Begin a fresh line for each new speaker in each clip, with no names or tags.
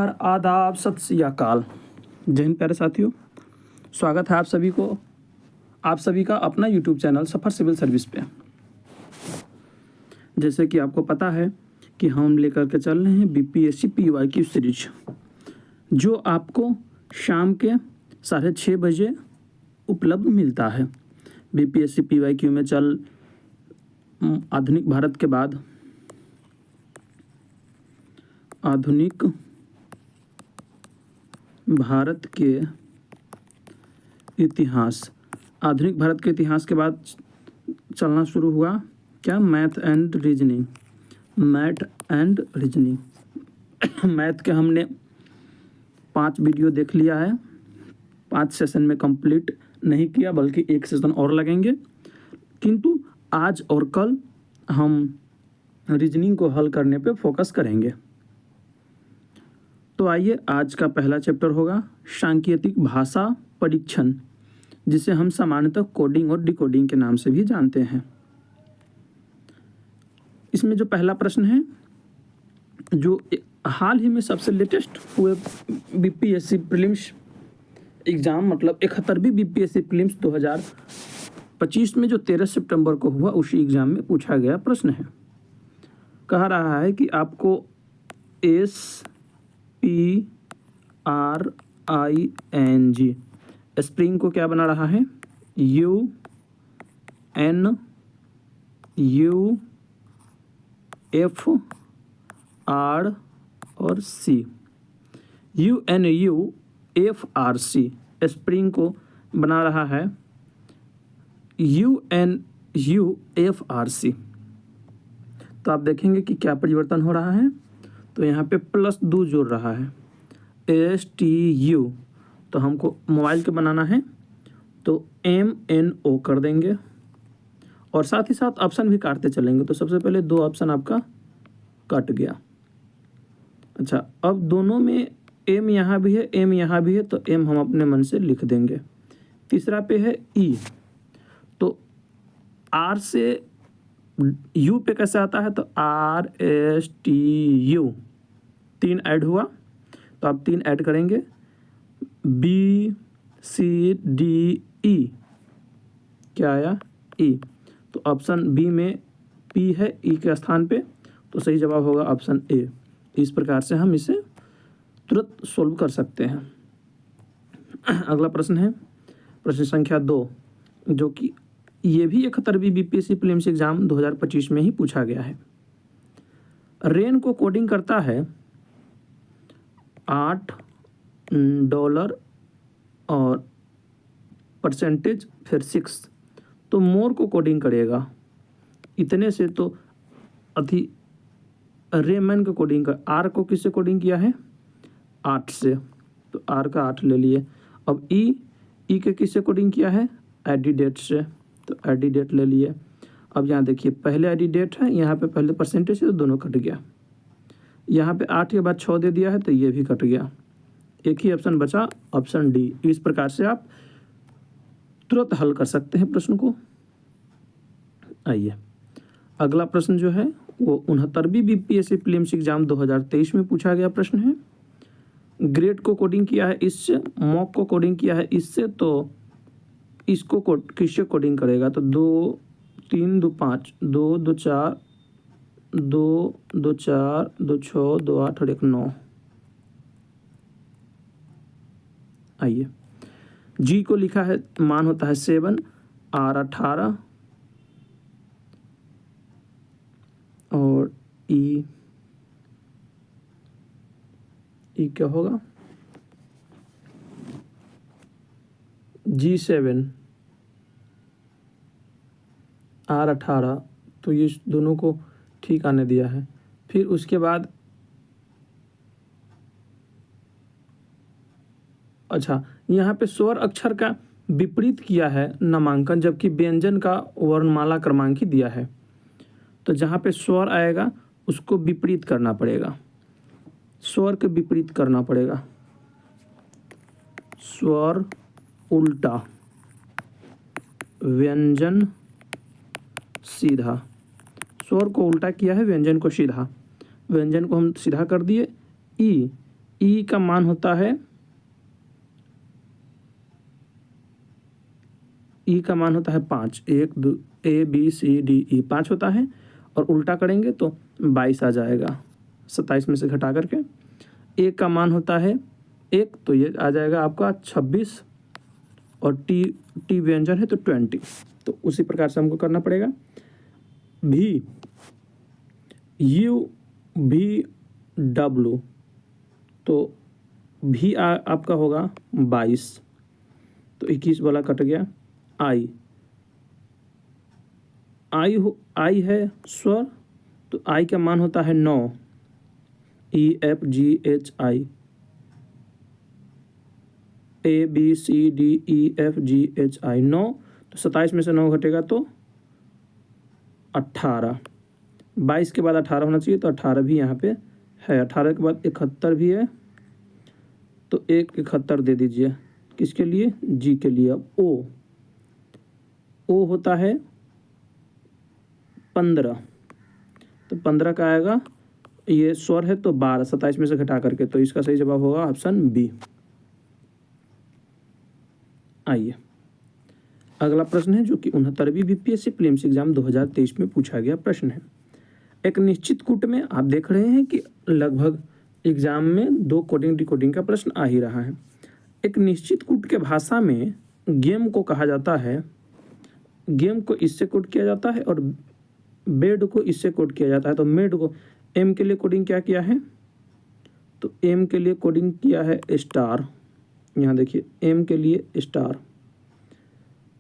नमस्कार, आदाब, सत श्री अकाल। जय हिंद प्यारे साथियों, स्वागत है आप सभी का अपना यूट्यूब चैनल सफ़र सिविल सर्विस पे। जैसे कि आपको पता है कि हम लेकर के चल रहे हैं बीपीएससी पीवाईक्यू सीरीज, जो आपको शाम के 6:30 बजे उपलब्ध मिलता है। बीपीएससी पीवाईक्यू में आधुनिक भारत के बाद आधुनिक भारत के इतिहास के बाद चलना शुरू हुआ क्या, मैथ एंड रीजनिंग। मैथ के हमने 5 वीडियो देख लिया है, 5 सेशन में कंप्लीट नहीं किया, बल्कि 1 सेशन और लगेंगे। किंतु आज और कल हम रीजनिंग को हल करने पे फोकस करेंगे। तो आइए, आज का पहला चैप्टर होगा सांकेतिक भाषा परीक्षण, जिसे हम सामान्यतः कोडिंग और डिकोडिंग के नाम से भी जानते हैं। इसमें जो पहला प्रश्न है, जो हाल ही में सबसे लेटेस्ट हुए बीपीएससी प्रीलिम्स एग्ज़ाम, मतलब 71वीं बीपीएससी प्रीलिम्स 2025 में जो 13 सितंबर को हुआ, उसी एग्ज़ाम में पूछा गया प्रश्न है। कह रहा है कि आपको SPRING स्प्रिंग को क्या बना रहा है, UNUFR और C, UNUFRC स्प्रिंग को बना रहा है UNUFRC। तो आप देखेंगे कि क्या परिवर्तन हो रहा है। तो यहाँ पे +2 जोड़ रहा है, STU, तो हमको मोबाइल के बनाना है तो MNO कर देंगे, और साथ ही साथ ऑप्शन भी काटते चलेंगे। तो सबसे पहले 2 ऑप्शन आपका कट गया। अच्छा, अब दोनों में M यहाँ भी है, M यहाँ भी है, तो M हम अपने मन से लिख देंगे। तीसरा पे है E, तो R से U पे कैसे आता है, तो RSTU, 3 ऐड हुआ, तो आप 3 ऐड करेंगे, BCDE, क्या आया, E। तो ऑप्शन बी में P है E के स्थान पे, तो सही जवाब होगा ऑप्शन A। इस प्रकार से हम इसे तुरंत सोल्व कर सकते हैं। अगला प्रश्न है प्रश्न संख्या 2, जो कि ये भी 71वीं बीपीएससी प्रीलिम्स एग्जाम 2025 में ही पूछा गया है। रेन को कोडिंग करता है $8 और परसेंटेज फिर 6, तो मोर को कोडिंग करेगा इतने से, तो रेमन को कोडिंग कर, आर को किससे कोडिंग किया है, 8 से, तो आर का 8 ले लिए। अब ई के किससे कोडिंग किया है, एडिडेट से, तो एडिडेट ले लिए। अब यहाँ देखिए, पहले एडिडेट है, यहाँ पे पहले परसेंटेज है, तो दोनों कट गया। यहाँ पे 8 के बाद 6 दे दिया है, तो ये भी कट गया। एक ही ऑप्शन बचा, ऑप्शन डी। इस प्रकार से आप तुरंत हल कर सकते हैं प्रश्न को। आइए, अगला प्रश्न जो है वो 69वीं बीपीएससी प्रीलिम्स एग्जाम 2023 में पूछा गया प्रश्न है। ग्रेड को कोडिंग किया है इससे, मॉक को कोडिंग किया है इससे, तो इसको किससे कोडिंग करेगा, तो 2 3 2 5, 2 2 4, 2 2 4, 2 6, 2 8 और 1 9। आइए, जी को लिखा है, मान होता है 7, R 18 और ई क्या होगा, G7 R 18, तो ये दोनों को ठीक आने दिया है। फिर उसके बाद अच्छा, यहाँ पे स्वर अक्षर का विपरीत किया है नामांकन, जबकि व्यंजन का वर्णमाला क्रमांक ही दिया है। तो जहाँ पे स्वर आएगा उसको विपरीत करना पड़ेगा, स्वर के विपरीत करना पड़ेगा, स्वर उल्टा, व्यंजन सीधा। स्वर को उल्टा किया है, व्यंजन को सीधा। व्यंजन को हम सीधा कर दिए। ई ई का मान होता है, ई का मान होता है 5, 1 2 ए बी सी डी ई 5 होता है, और उल्टा करेंगे तो 22 आ जाएगा 27 में से घटा करके। ए का मान होता है 1, तो ये आ जाएगा आपका 26, और टी व्यंजन है तो 20। तो उसी प्रकार से हमको करना पड़ेगा। भी यू भी डब्लू, तो भी आपका होगा 22, तो 21 वाला कट गया। आई है स्वर, तो आई का मान होता है 9, E F G H I, A B C D E F G H I 9, तो 27 में से 9 घटेगा तो 18। 22 के बाद 18 होना चाहिए, तो 18 भी यहाँ पे है। 18 के बाद 71 भी है, तो 71 दे दीजिए। किसके लिए? जी के लिए। ओ होता है 15, तो 15 का आएगा, ये स्वर है तो 12, 27 में से घटा करके, तो इसका सही जवाब होगा ऑप्शन बी। आइए अगला प्रश्न है जो कि 69वीं बीपीएससी प्रीलिम्स एग्जाम 2023 में पूछा गया प्रश्न है। एक निश्चित कूट में आप देख रहे हैं कि लगभग एग्जाम में 2 कोडिंग डिकोडिंग का प्रश्न आ ही रहा है। एक निश्चित कूट के भाषा में गेम को कहा जाता है, गेम को इससे कोड किया जाता है, और बेड को इससे कोड किया जाता है। तो मेड को एम के लिए कोडिंग क्या किया है? तो एम के लिए कोडिंग किया है स्टार, यहाँ देखिए एम के लिए स्टार।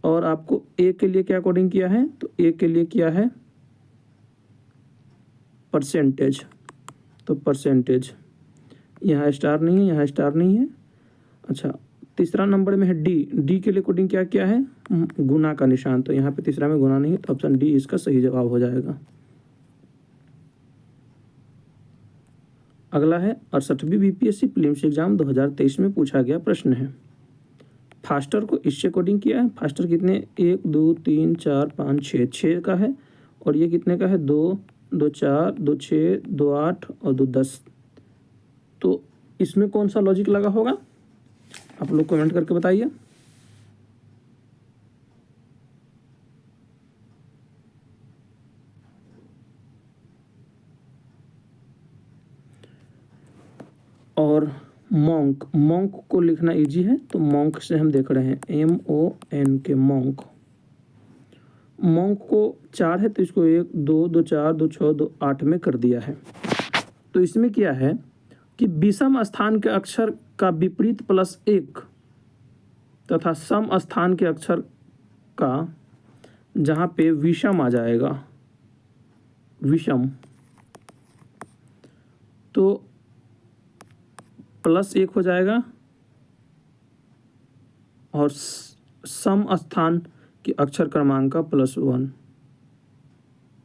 और आपको ए के लिए क्या कोडिंग किया है? तो ए के लिए किया है परसेंटेज, तो परसेंटेज, यहाँ स्टार नहीं है, यहाँ स्टार नहीं है। अच्छा, तीसरा नंबर में है डी के लिए कोडिंग क्या किया है? गुना का निशान, तो यहाँ पे तीसरा में गुना नहीं है, तो ऑप्शन डी इसका सही जवाब हो जाएगा। अगला है 68वीं बीपीएससी प्रीलिम्स एग्जाम 2023 में पूछा गया प्रश्न है। फास्टर को इससे कोडिंग किया है। फास्टर कितने? 1 2 3 4 5 6 का है, और ये कितने का है? 2 2 4 2 6 2 8 और 2 10। तो इसमें कौन सा लॉजिक लगा होगा? आप लोग कमेंट करके बताइए। और मॉन्क को लिखना इजी है, तो मॉन्क से हम देख रहे हैं MON के मॉन्क को 4 है, तो इसको 1 2 2 4 2 6 2 8 में कर दिया है। तो इसमें क्या है कि विषम स्थान के अक्षर का विपरीत +1 तथा सम स्थान के अक्षर का जहाँ पे विषम आ जाएगा, विषम, तो +1 हो जाएगा, और सम स्थान के अक्षर क्रमांक का +1।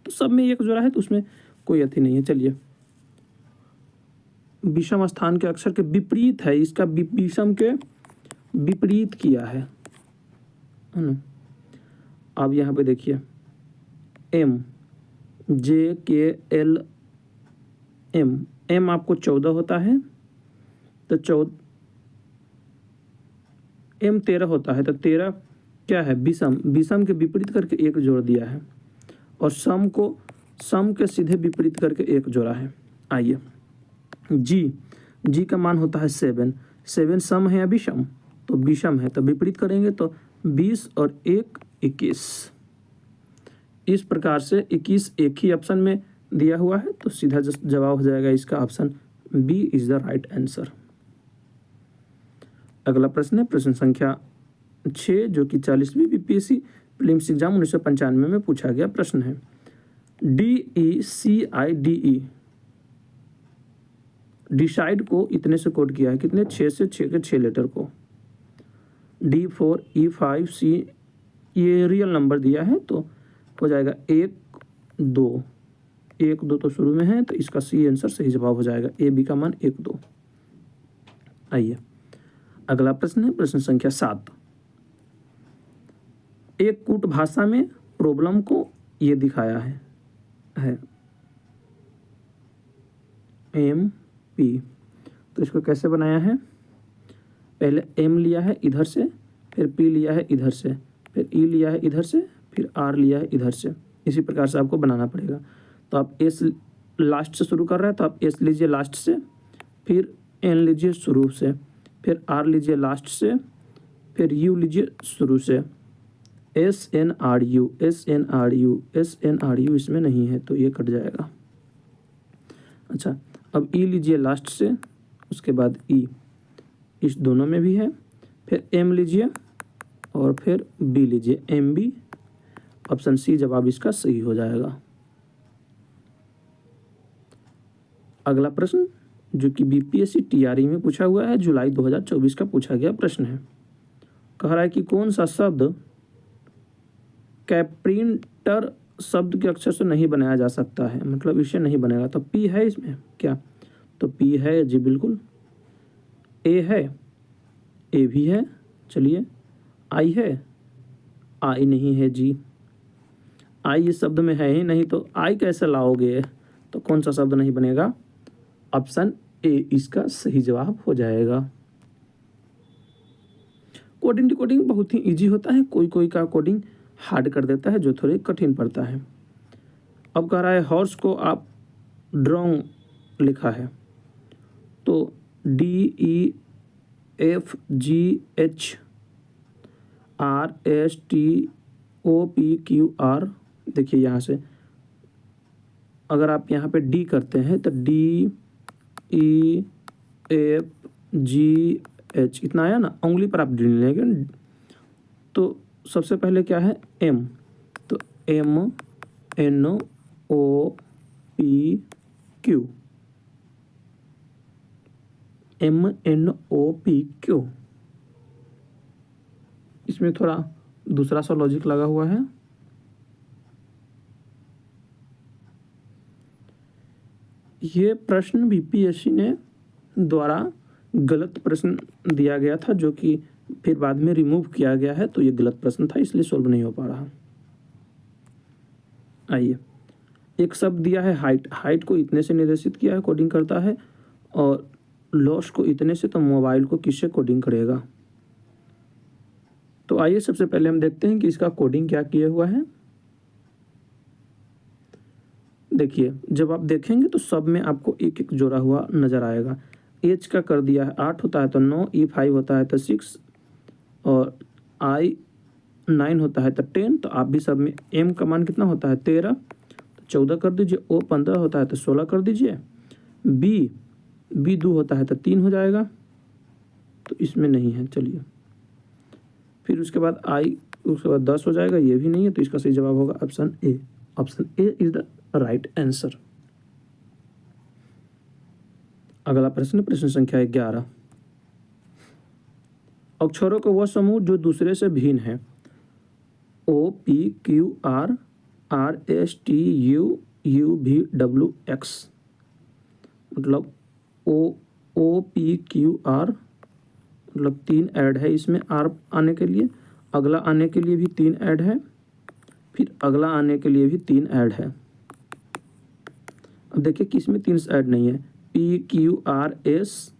तो सब में एक जोड़ा है, तो उसमें कोई अति नहीं है। चलिए, विषम स्थान के अक्षर के विपरीत है, इसका विषम के विपरीत किया है ना। अब यहाँ पे देखिए JKL M आपको 14 होता है, तो 14 M 13 होता है, तो 13 क्या है? विषम के विपरीत करके 1 जोड़ दिया है, और सम के सीधे विपरीत करके 1 जोड़ा है। आइए, जी का मान होता है 7 सम है या विषम? तो विषम है, तो विपरीत करेंगे तो 20 और 1 21। इस प्रकार से 21 एक ही ऑप्शन में दिया हुआ है, तो सीधा जवाब हो जाएगा इसका option B is the right answer. अगला प्रश्न है प्रश्न संख्या 6, जो कि 40वीं बीपीएससी प्रीलिम्स एग्जाम 1995 में पूछा गया प्रश्न है। DECIDE डिसाइड को इतने से कोड किया है, कितने? 6 से 6 के 6 लेटर को। D4 E5 C, ये रियल नंबर दिया है, तो हो जाएगा 1 2 तो शुरू में है, तो इसका सी आंसर सही जवाब हो जाएगा। AB का मान 1 2। आइए अगला प्रश्न है प्रश्न संख्या 7। एक कूट भाषा में प्रॉब्लम को ये दिखाया है MP, तो इसको कैसे बनाया है, पहले m लिया है इधर से, फिर p लिया है इधर से, फिर e लिया है इधर से, फिर r लिया है इधर से। इसी प्रकार से आपको बनाना पड़ेगा। तो आप s लास्ट से शुरू कर रहे हैं तो आप s लीजिए लास्ट से, फिर n लीजिए शुरू से, फिर r लीजिए लास्ट से, फिर u लीजिए शुरू से। SNRU इसमें नहीं है तो ये कट जाएगा। अच्छा, अब E लीजिए लास्ट से, उसके बाद E इस दोनों में भी है, फिर M लीजिए और फिर B लीजिए, MB। ऑप्शन सी जवाब इसका सही हो जाएगा। अगला प्रश्न जो कि BPSC TRE में पूछा हुआ है, जुलाई 2024 का पूछा गया प्रश्न है। कह रहा है कि कौन सा शब्द कैप्रिंटर शब्द के अक्षर से नहीं बनाया जा सकता है, मतलब इसे नहीं बनेगा। तो P है इसमें क्या, तो P है जी बिल्कुल। A है, A भी है, चलिए। I है, I नहीं है जी, I इस शब्द में है ही नहीं तो I कैसे लाओगे, तो कौन सा शब्द नहीं बनेगा, ऑप्शन A इसका सही जवाब हो जाएगा। कोडिंग डिकोडिंग बहुत ही इजी होता है, कोई कोई का कोडिंग हार्ड कर देता है जो थोड़े कठिन पड़ता है। अब कह रहा है हॉर्स को आप ड्रॉन्ग लिखा है, तो DEFGHRSTOPQR। देखिए यहाँ से अगर आप यहाँ पे D करते हैं तो DEFGH इतना आया ना, उंगली पर आप डी लेंगे। तो सबसे पहले क्या है M, तो MNOPQ। इसमें थोड़ा दूसरा सा लॉजिक लगा हुआ है। ये प्रश्न BPSC ने द्वारा गलत प्रश्न दिया गया था, जो कि फिर बाद में रिमूव किया गया है, तो ये गलत प्रश्न था इसलिए सॉल्व नहीं हो पा रहा। आइए, एक शब्द दिया है हाइट, हाइट को इतने से निर्देशित किया है, कोडिंग करता है, और लॉस को इतने से, तो मोबाइल को किससे कोडिंग करेगा। तो आइए सबसे पहले हम देखते हैं कि इसका कोडिंग क्या किया हुआ है। देखिए जब आप देखेंगे तो सब में आपको एक एक जोड़ा हुआ नजर आएगा। एच का कर दिया है 8 होता है तो 9, E5 होता है तो 6, और I9 होता है तो 10। तो आप भी सब में M का मान कितना होता है 13, तो 14 कर दीजिए। O 15 होता है तो 16 कर दीजिए। B 2 होता है तो 3 हो जाएगा, तो इसमें नहीं है। चलिए फिर उसके बाद उसके बाद 10 हो जाएगा, ये भी नहीं है, तो इसका सही जवाब होगा option A. Option A is the right answer. अगला प्रश्न, प्रश्न संख्या 11। अक्षरों का वह समूह जो दूसरे से भिन्न है। OPQR RSTUUVWX, मतलब OPQR मतलब 3 ऐड है इसमें, R आने के लिए, अगला आने के लिए भी 3 ऐड है, फिर अगला आने के लिए भी 3 ऐड है। अब देखिए किस में 3 ऐड नहीं है, PQRS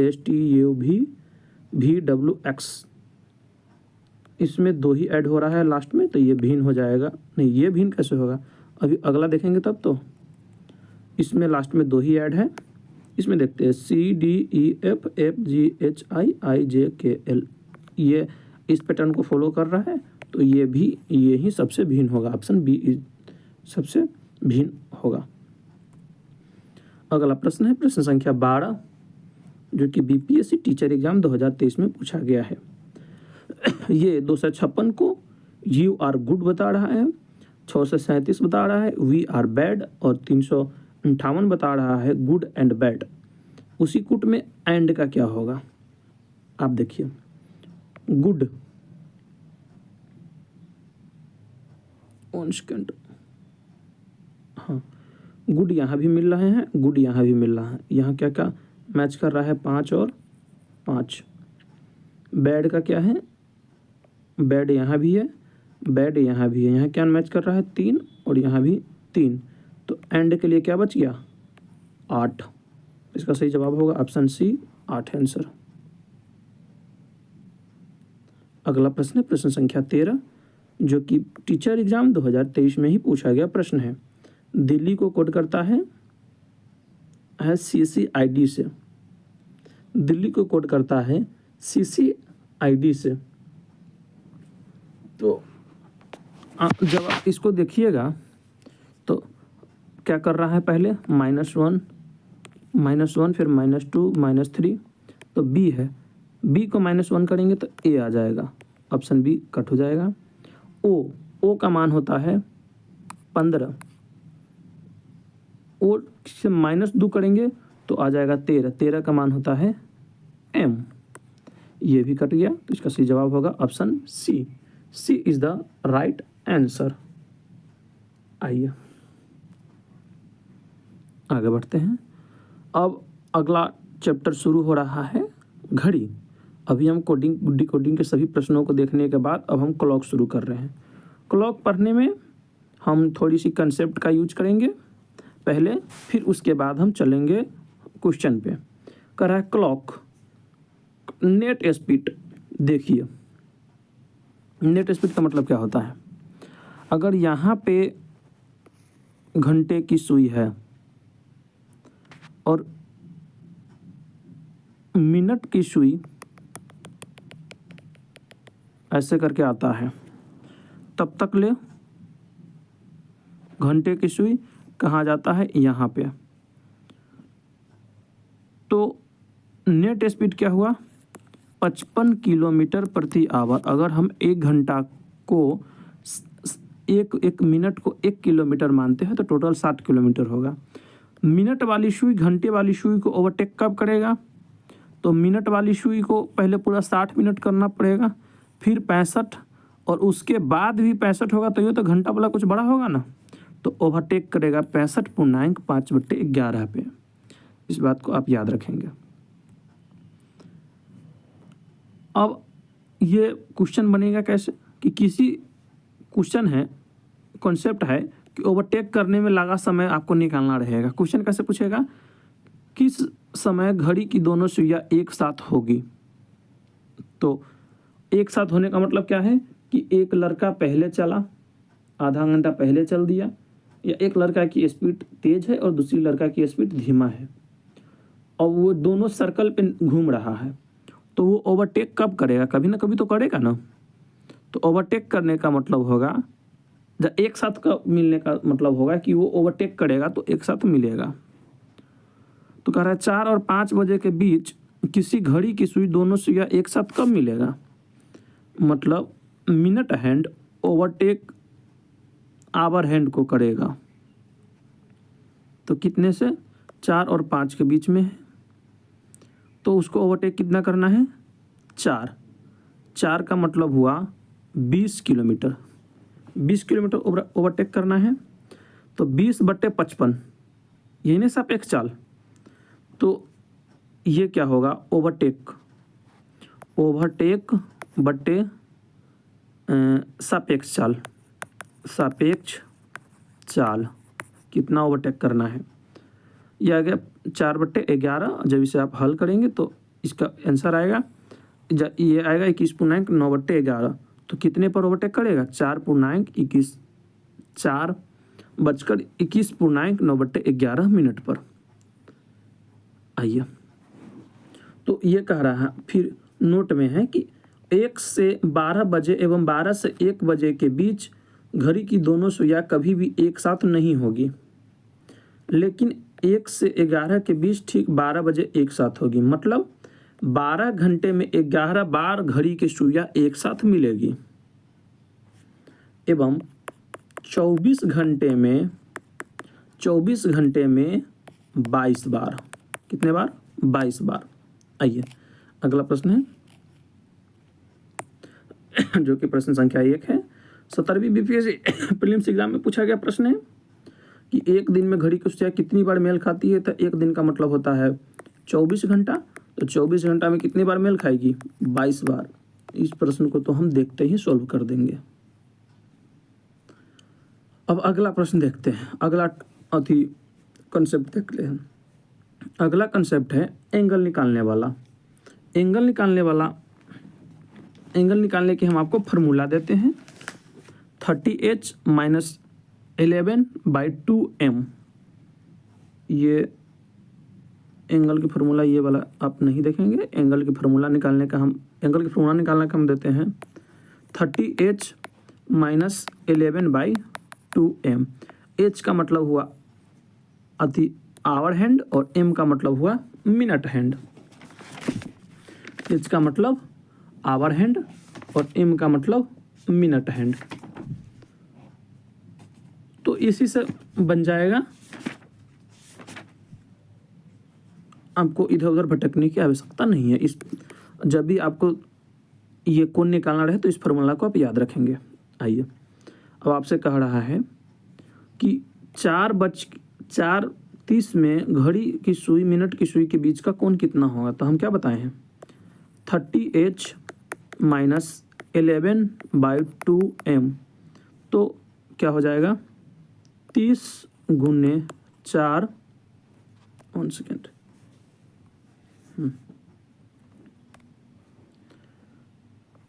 STUVWX, इसमें 2 ही ऐड हो रहा है लास्ट में, तो ये भिन्न हो जाएगा। नहीं, ये भिन्न कैसे होगा, अभी अगला देखेंगे तब। तो इसमें लास्ट में 2 ही ऐड है। इसमें देखते हैं CDEFFGHIIJKL, ये इस पैटर्न को फॉलो कर रहा है, तो ये ही सबसे भिन्न होगा। ऑप्शन बी सबसे भिन्न होगा। अगला प्रश्न है प्रश्न संख्या 12, जो कि BPSC टीचर एग्जाम 2023 में पूछा गया है। ये 256 को यू आर गुड बता रहा है, 637 बता रहा है वी आर बैड, और 358 बता रहा है गुड एंड बैड। उसी कुट में एंड का क्या होगा, आप देखिए। गुड, 1 सेकेंड, हाँ, गुड यहाँ भी मिल रहे हैं, गुड यहाँ भी मिल रहा है। यहाँ क्या क्या मैच कर रहा है, 5 और 5। बैड का क्या है, बैड यहाँ भी है, बैड यहाँ भी है। यहाँ क्या मैच कर रहा है, 3, और यहाँ भी 3। तो एंड के लिए क्या बच गया, 8। इसका सही जवाब होगा ऑप्शन सी 8 आंसर। अगला प्रश्न है प्रश्न संख्या 13, जो कि टीचर एग्जाम 2023 में ही पूछा गया प्रश्न है। दिल्ली को कोड करता है CCID से। दिल्ली को कोड करता है CCID से। तो जब आप इसको देखिएगा तो क्या कर रहा है, पहले -1 फिर -2 -3, तो बी है। बी को -1 करेंगे तो ए आ जाएगा, ऑप्शन बी कट हो जाएगा। ओ का मान होता है 15, ओ से -2 करेंगे तो आ जाएगा 13, 13 का मान होता है एम, ये भी कट गया। तो इसका सही जवाब होगा option C, C is the right answer. आइए आगे बढ़ते हैं। अब अगला चैप्टर शुरू हो रहा है घड़ी। अभी हम कोडिंग डिकोडिंग के सभी प्रश्नों को देखने के बाद अब हम क्लॉक शुरू कर रहे हैं। क्लॉक पढ़ने में हम थोड़ी सी कंसेप्ट का यूज करेंगे पहले, फिर उसके बाद हम चलेंगे क्वेश्चन पे। कर रहा है क्लॉक नेट स्पीड। देखिए नेट स्पीड का मतलब क्या होता है, अगर यहाँ पे घंटे की सुई है और मिनट की सुई ऐसे करके आता है, तब तक ले घंटे की सुई कहाँ जाता है, यहाँ पे। तो नेट स्पीड क्या हुआ, 55 किलोमीटर प्रति आवर। अगर हम 1 घंटा को एक मिनट को 1 किलोमीटर मानते हैं तो टोटल 60 किलोमीटर होगा। मिनट वाली सुई घंटे वाली सुई को ओवरटेक कब करेगा, तो मिनट वाली सुई को पहले पूरा 60 मिनट करना पड़ेगा, फिर 65, और उसके बाद भी 65 होगा, तो ये तो घंटा वाला कुछ बड़ा होगा ना, तो ओवरटेक करेगा 65.5/11 पे। इस बात को आप याद रखेंगे। अब ये क्वेश्चन बनेगा कैसे कि किसी क्वेश्चन है, कॉन्सेप्ट है कि ओवरटेक करने में लगा समय आपको निकालना रहेगा। क्वेश्चन कैसे पूछेगा, किस समय घड़ी की दोनों सुइयां एक साथ होगी। तो एक साथ होने का मतलब क्या है कि एक लड़का पहले चला, आधा घंटा पहले चल दिया, या एक लड़का की स्पीड तेज है और दूसरी लड़का की स्पीड धीमा है, और वो दोनों सर्कल पे घूम रहा है, तो वो ओवरटेक कब करेगा, कभी ना कभी तो करेगा ना। तो ओवरटेक करने का मतलब होगा, जब एक साथ का मिलने का मतलब होगा कि वो ओवरटेक करेगा तो एक साथ मिलेगा। तो कह रहा है 4 और 5 बजे के बीच किसी घड़ी की सुई दोनों सुइयां एक साथ कब मिलेगा, मतलब minute hand overtake hour hand को करेगा। तो कितने से, 4 और 5 के बीच में है, तो उसको ओवरटेक कितना करना है, 4 का मतलब हुआ 20 किलोमीटर। 20 किलोमीटर ओवरटेक करना है, तो 20/55, यही ना सापेक्ष चाल। तो ये क्या होगा, ओवरटेक बट्टे सापेक्ष चाल कितना ओवरटेक करना है, यह आ गया 4/11। जब इसे आप हल करेंगे तो इसका आंसर आएगा, ये आएगा 21.9/11। तो कितने पर ओवरटेक करेगा, 4.21, 4:21.9/11 मिनट पर। आइए, तो ये कह रहा है, फिर नोट में है कि 1 से 12 बजे एवं 12 से 1 बजे के बीच घड़ी की दोनों सुइयां कभी भी एक साथ नहीं होगी, लेकिन 1 से 11 के बीच ठीक 12 बजे एक साथ होगी। मतलब 12 घंटे में 11 बार घड़ी की सुइयां एक साथ मिलेगी, एवं 24 घंटे में 22 बार। कितने बार, 22 बार। आइए अगला प्रश्न है जो कि प्रश्न संख्या 1 है। 17वीं बीपीएससी प्रीलिम्स एग्जाम में पूछा गया प्रश्न है कि एक दिन में घड़ी की सुइयां कितनी बार मेल खाती है। तो एक दिन का मतलब होता है 24 घंटा, तो 24 घंटा में कितनी बार मेल खाएगी, 22 बार। इस प्रश्न को तो हम देखते ही सॉल्व कर देंगे। अब अगला प्रश्न देखते हैं, अगला कंसेप्ट देखते हैं। अगला कंसेप्ट है एंगल निकालने वाला। एंगल निकालने की हम आपको फार्मूला देते हैं 30h माइनस 11/2m। ये एंगल की फार्मूला ये वाला आप नहीं देखेंगे। एंगल की फार्मूला निकालने का हम देते हैं 30h माइनस 11/2m। h का मतलब हुआ अति आवर हैंड और m का मतलब हुआ मिनट हैंड। h का मतलब आवर हैंड और m का मतलब मिनट हैंड। तो इसी से बन जाएगा, आपको इधर उधर भटकने की आवश्यकता नहीं है। इस जब भी आपको ये कोण निकालना रहे तो इस फार्मूला को आप याद रखेंगे। आइए, अब आपसे कह रहा है कि 4:30 में घड़ी की सुई मिनट की सुई के बीच का कोण कितना होगा। तो हम क्या बताए हैं 30h माइनस 11/2m। तो क्या हो जाएगा 30 गुने 4 1 सेकेंड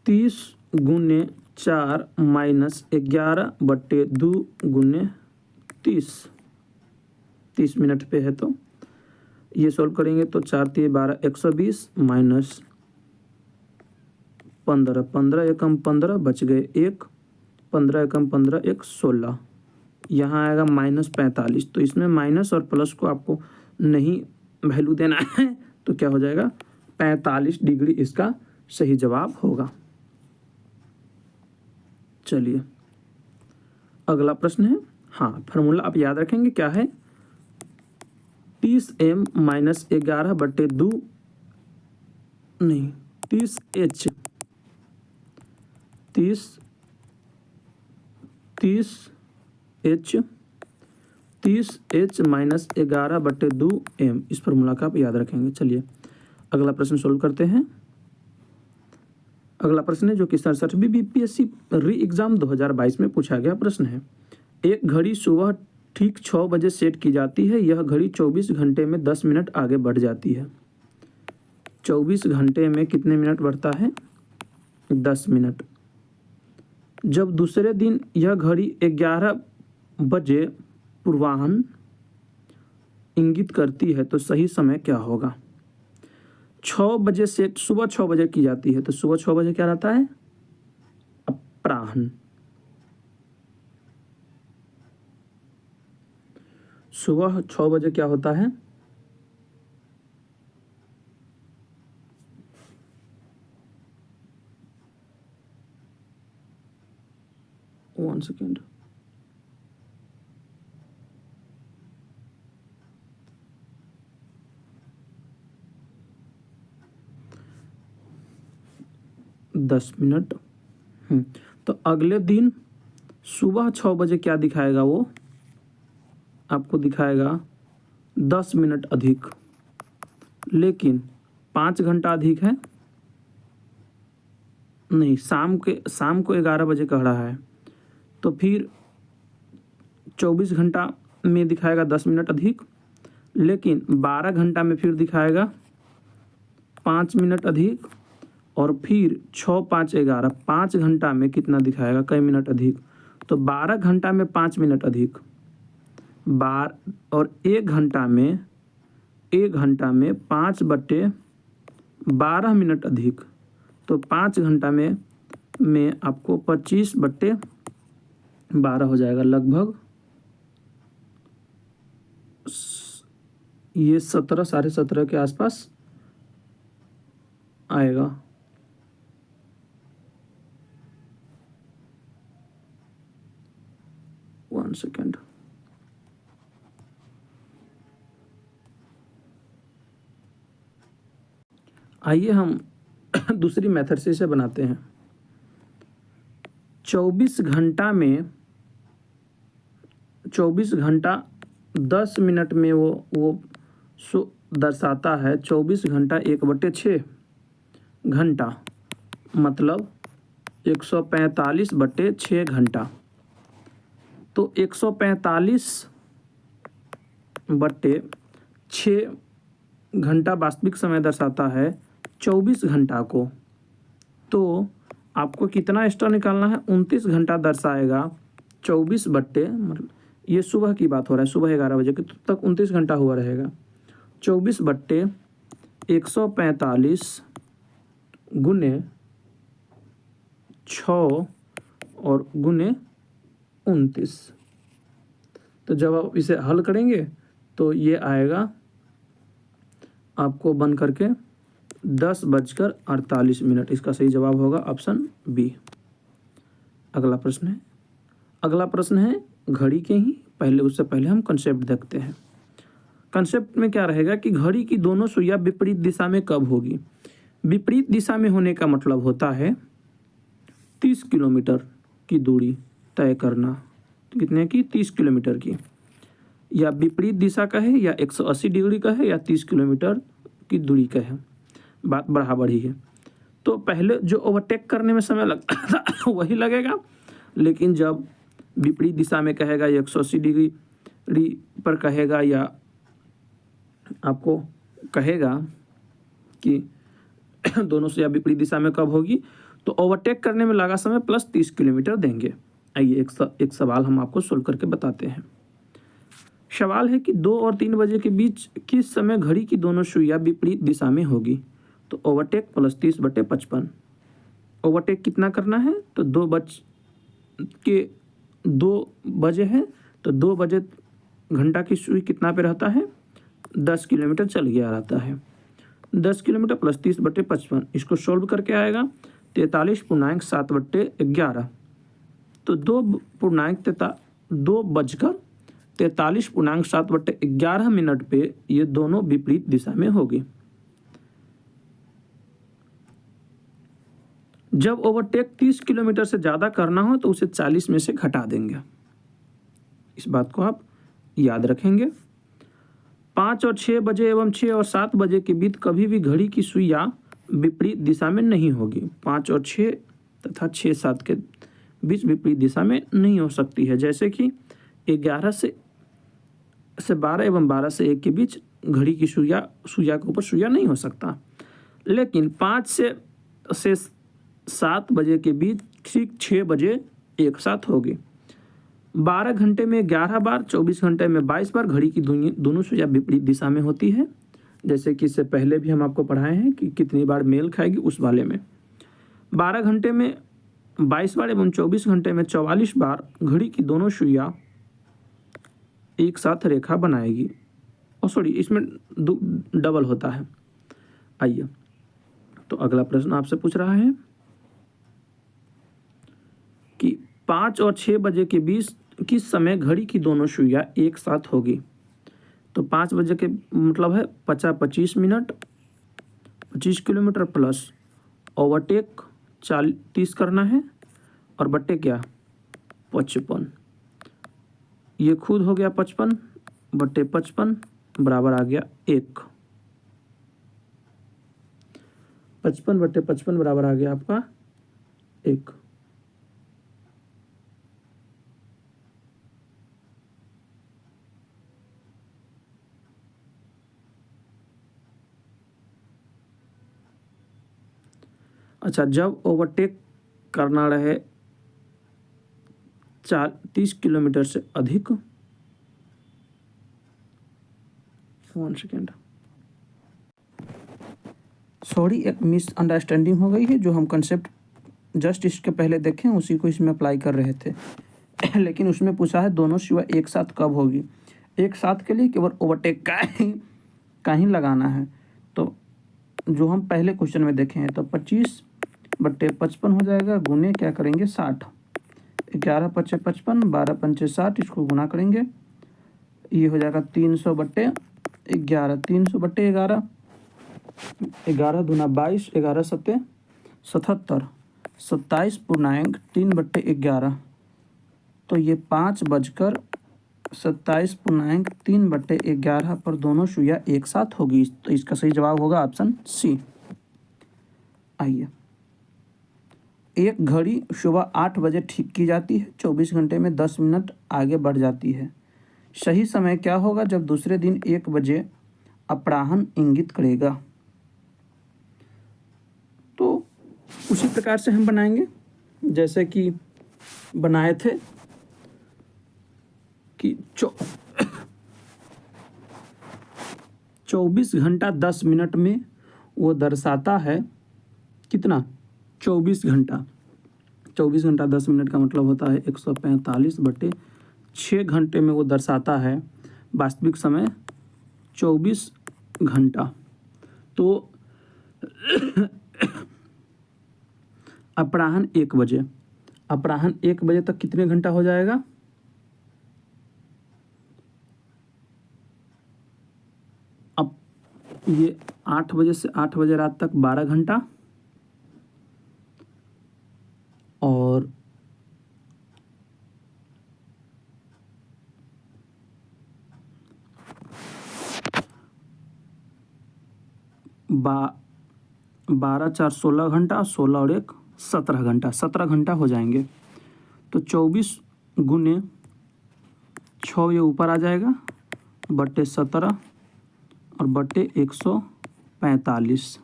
30 गुने 4 माइनस 11/2 गुने 30 मिनट पे है। तो ये सोल्व करेंगे तो 4 3 12 120 माइनस 15 एकम 15 बच गए 1, 15 एकम 15 1 16। यहाँ आएगा माइनस 45। तो इसमें माइनस और प्लस को आपको नहीं वैल्यू देना है, तो क्या हो जाएगा 45 डिग्री इसका सही जवाब होगा। चलिए अगला प्रश्न है। हाँ, फार्मूला आप याद रखेंगे क्या है 30m माइनस 11/2 नहीं 30h 30h माइनस 11/2m। इस फार्मूला का आप याद रखेंगे। चलिए अगला प्रश्न सोल्व करते हैं। अगला प्रश्न है जो कि 67वीं बीपीएससी री एग्जाम 2022 में पूछा गया प्रश्न है। एक घड़ी सुबह ठीक 6 बजे सेट की जाती है। यह घड़ी 24 घंटे में 10 मिनट आगे बढ़ जाती है। 24 घंटे में कितने मिनट बढ़ता है 10 मिनट। जब दूसरे दिन यह घड़ी 11 बजे पूर्वाह्न इंगित करती है तो सही समय क्या होगा। 6 बजे से सुबह 6 बजे की जाती है तो सुबह 6 बजे क्या रहता है अपराह्न। सुबह 6 बजे क्या होता है 1 सेकेंड दस मिनट। तो अगले दिन सुबह 6 बजे क्या दिखाएगा वो आपको दिखाएगा 10 मिनट अधिक, लेकिन 5 घंटा अधिक है नहीं। शाम को 11 बजे कह रहा है तो फिर 24 घंटा में दिखाएगा 10 मिनट अधिक, लेकिन 12 घंटा में फिर दिखाएगा 5 मिनट अधिक, और फिर 6 5 11 5 घंटा में कितना दिखाएगा कई मिनट अधिक। तो 12 घंटा में 5 मिनट अधिक और 1 घंटा में 5/12 मिनट अधिक। तो 5 घंटा में आपको 25/12 हो जाएगा। लगभग ये 17 साढ़े 17 के आसपास आएगा। वन सेकेंड आइए हम दूसरी मेथड से इसे बनाते हैं। 24 घंटा 10 मिनट में वो दर्शाता है 24 घंटा 1/6 घंटा, मतलब 145/6 घंटा। तो 145/6 घंटा वास्तविक समय दर्शाता है 24 घंटा को, तो आपको कितना एक्स्ट्रा निकालना है? 29 घंटा दर्शाएगा 24 बट्टे, मतलब ये सुबह की बात हो रहा है, सुबह 11 बजे के तक 29 घंटा हुआ रहेगा। 24 बट्टे 145 गुने 6 और गुने 29। तो जब आप इसे हल करेंगे तो ये आएगा आपको बन करके 10:48। इसका सही जवाब होगा ऑप्शन बी। अगला प्रश्न है घड़ी के ही, उससे पहले हम कंसेप्ट देखते हैं। कंसेप्ट में क्या रहेगा कि घड़ी की दोनों सुइयां विपरीत दिशा में कब होगी? विपरीत दिशा में होने का मतलब होता है 30 किलोमीटर की दूरी तय करना। तो कितने की? 30 किलोमीटर की। या विपरीत दिशा का है, या 180 डिग्री का है, या 30 किलोमीटर की दूरी का है, बात बराबर ही है। तो पहले जो ओवरटेक करने में समय लगता था वही लगेगा, लेकिन जब विपरीत दिशा में कहेगा, 180 डिग्री पर कहेगा, या आपको कहेगा कि दोनों से या विपरीत दिशा में कब होगी, तो ओवरटेक करने में लगा समय प्लस 30 किलोमीटर देंगे। आइए एक सवाल हम आपको सोल्व करके बताते हैं। सवाल है कि 2 और 3 बजे के बीच किस समय घड़ी की दोनों सुइयां विपरीत दिशा में होगी? तो ओवरटेक प्लस 30/55। ओवरटेक कितना करना है? तो 2 बजे है, तो 2 बजे घंटा की सुई कितना पे रहता है? 10 किलोमीटर चल गया रहता है। 10 किलोमीटर प्लस 30/55, इसको सोल्व करके आएगा 43.7/11। तो 2:43.7/11 मिनट पे ये दोनों विपरीत दिशा में होगी। जब ओवरटेक 30 किलोमीटर से ज़्यादा करना हो तो उसे 40 में से घटा देंगे। इस बात को आप याद रखेंगे। 5 और 6 बजे एवं 6 और 7 बजे के बीच कभी भी घड़ी की सुइयां विपरीत दिशा में नहीं होगी। 5 और 6 तथा 6-7 के बीच विपरीत दिशा में नहीं हो सकती है। जैसे कि 11 से 12 एवं 12 से 1 के बीच घड़ी की सुइया के ऊपर सुइया नहीं हो सकता। लेकिन 5 से 7 बजे के बीच ठीक 6 बजे एक साथ होगी। 12 घंटे में 11 बार, 24 घंटे में 22 बार घड़ी की दोनों सुइयां विपरीत दिशा में होती है। जैसे कि इससे पहले भी हम आपको पढ़ाए हैं कि कितनी बार मेल खाएगी उस वाले में। 12 घंटे में 22 बार एवं 24 घंटे में 44 बार घड़ी की दोनों सुइयां एक साथ रेखा बनाएगी। और सॉरी, इसमें डबल होता है। आइए, तो अगला प्रश्न आपसे पूछ रहा है कि 5 और 6 बजे के बीच किस समय घड़ी की दोनों सुइयां एक साथ होगी? तो 5 बजे के मतलब है 25 मिनट, 25 किलोमीटर प्लस ओवरटेक 30 करना है, और बट्टे क्या? 55। ये खुद हो गया 55/55 बराबर आ गया 1। 55/55 बराबर आ गया आपका 1। अच्छा, जब ओवरटेक करना रहे 30 किलोमीटर से अधिक, 1 सेकेंड, सॉरी, एक मिसअंडरस्टैंडिंग हो गई है। जो हम कंसेप्ट जस्ट इसके पहले देखें उसी को इसमें अप्लाई कर रहे थे लेकिन उसमें पूछा है दोनों सुइयां एक साथ कब होगी। एक साथ के लिए केवल ओवरटेक का ही लगाना है। तो जो हम पहले क्वेश्चन में देखे हैं, तो 25/55 हो जाएगा, गुने क्या करेंगे 60। 11×5 = 55, 12×5 = 60, इसको गुना करेंगे, ये हो जाएगा 300/11। 300/11, 11 दूना 22, 11×7 = 77, 27.3/11। तो ये 5:27.3/11 पर दोनों सुइयां एक साथ होगी। तो इसका सही जवाब होगा ऑप्शन सी। आइए, एक घड़ी सुबह 8 बजे ठीक की जाती है, 24 घंटे में 10 मिनट आगे बढ़ जाती है। सही समय क्या होगा जब दूसरे दिन 1 बजे अपराह्न इंगित करेगा। तो उसी प्रकार से हम बनाएंगे जैसे कि बनाए थे कि 24 घंटा 10 मिनट में वो दर्शाता है कितना, 24 घंटा। 24 घंटा 10 मिनट का मतलब होता है 145/6 घंटे में वो दर्शाता है वास्तविक समय 24 घंटा। तो अपराह्न 1 बजे, अपराह्न 1 बजे तक कितने घंटा हो जाएगा, अब ये 8 बजे से 8 बजे रात तक 12 घंटा, और बा 12 4 16 घंटा, 16 और 1 17 घंटा, 17 घंटा हो जाएंगे। तो 24 गुने 6 ये ऊपर आ जाएगा बटे 17 और बटे 145,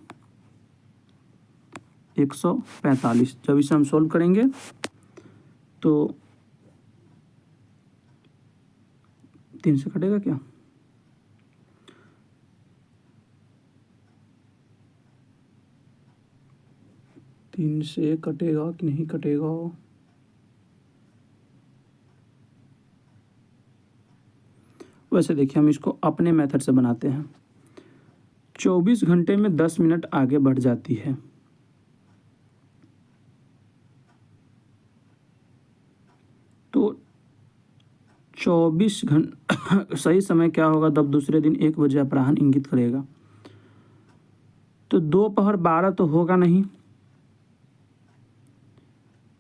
145। जब इसे हम सोल्व करेंगे तो 3 से कटेगा क्या, 3 से कटेगा कि नहीं कटेगा, वैसे देखिए हम इसको अपने मेथड से बनाते हैं। 24 घंटे में 10 मिनट आगे बढ़ जाती है, तो 24 घंटे सही समय क्या होगा, तब दूसरे दिन 1 बजे अपराह्न इंगित करेगा। तो दोपहर 12 तो होगा नहीं,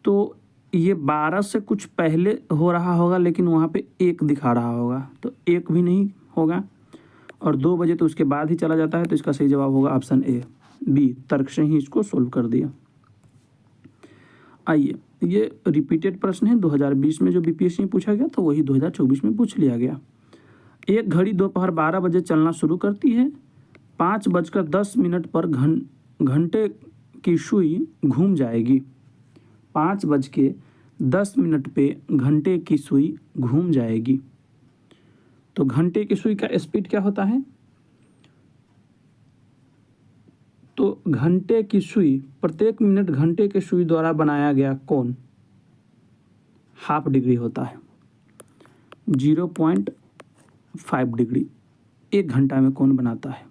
तो ये 12 से कुछ पहले हो रहा होगा, लेकिन वहाँ पे 1 दिखा रहा होगा, तो 1 भी नहीं होगा, और 2 बजे तो उसके बाद ही चला जाता है। तो इसका सही जवाब होगा ऑप्शन ए, बी। तर्क से ही इसको सोल्व कर दिया। आइए, ये रिपीटेड प्रश्न है, 2020 में जो बीपीएससी में पूछा गया था वही 2024 में पूछ लिया गया। एक घड़ी दोपहर 12 बजे चलना शुरू करती है, 5:10 पर घंटे की सुई घूम जाएगी। 5:10 पे घंटे की सुई घूम जाएगी। तो घंटे की सुई का स्पीड क्या होता है, तो घंटे की सुई, प्रत्येक मिनट घंटे के सुई द्वारा बनाया गया कोण हाफ डिग्री होता है, 0.5 डिग्री 1 घंटा में कोण बनाता है।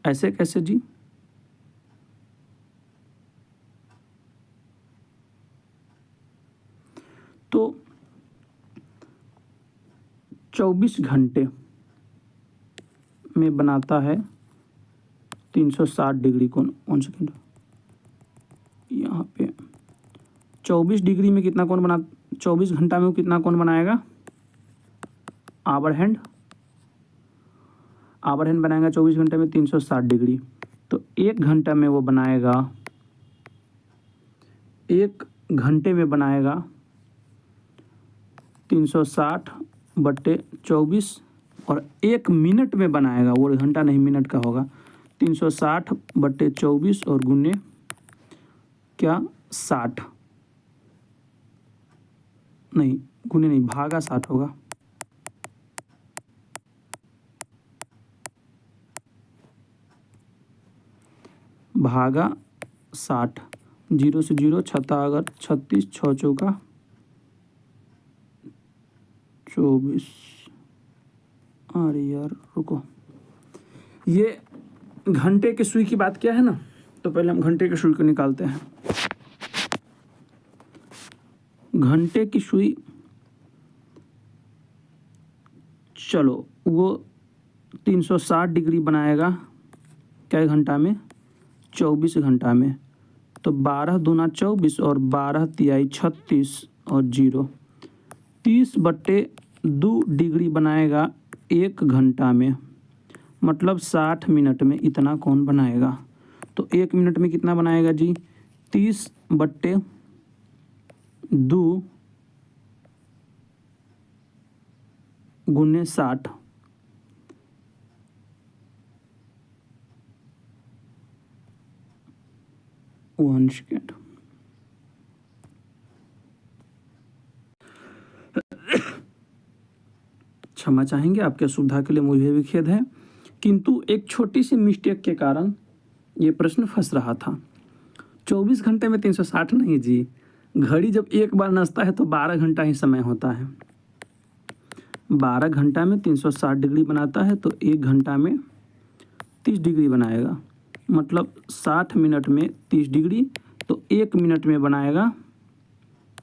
ऐसे कैसे जी, तो 24 घंटे में बनाता है 360 डिग्री कोण। 1 सेकेंड, यहाँ पे 24 डिग्री में कितना कोण बना, 24 घंटा में वो कितना कोण बनाएगा, आवर हैंड बनाएगा 24 घंटे में 360 डिग्री। तो 1 घंटा में वो बनाएगा, 1 घंटे में बनाएगा 360/24, और 1 मिनट में बनाएगा, वो घंटा नहीं मिनट का होगा, 360/24 और गुने क्या 60, नहीं गुने नहीं, भागा 60 होगा। भागा 60, 0 से 0 छता अगर 36, 6 चौका 24। अरे यार रुको, ये घंटे के सुई की बात क्या है ना, तो पहले हम घंटे के सुई को निकालते हैं। घंटे की सुई, चलो वो 360 डिग्री बनाएगा क्या घंटा में, 24 घंटा में। तो 12 दूना 24 और 12 तिहाई 36 और 0, 30/2 डिग्री बनाएगा 1 घंटा में, मतलब 60 मिनट में इतना कोण बनाएगा। तो 1 मिनट में कितना बनाएगा जी, 30/2 गुने 60, 1 सेकेंड। क्षमा चाहेंगे, आपके सुविधा के लिए मुझे भी खेद है, किंतु एक छोटी सी मिस्टेक के कारण ये प्रश्न फंस रहा था। 24 घंटे में 360 नहीं जी, घड़ी जब एक बार नसता है तो 12 घंटा ही समय होता है। 12 घंटा में 360 डिग्री बनाता है तो 1 घंटा में 30 डिग्री बनाएगा, मतलब 60 मिनट में 30 डिग्री, तो 1 मिनट में बनाएगा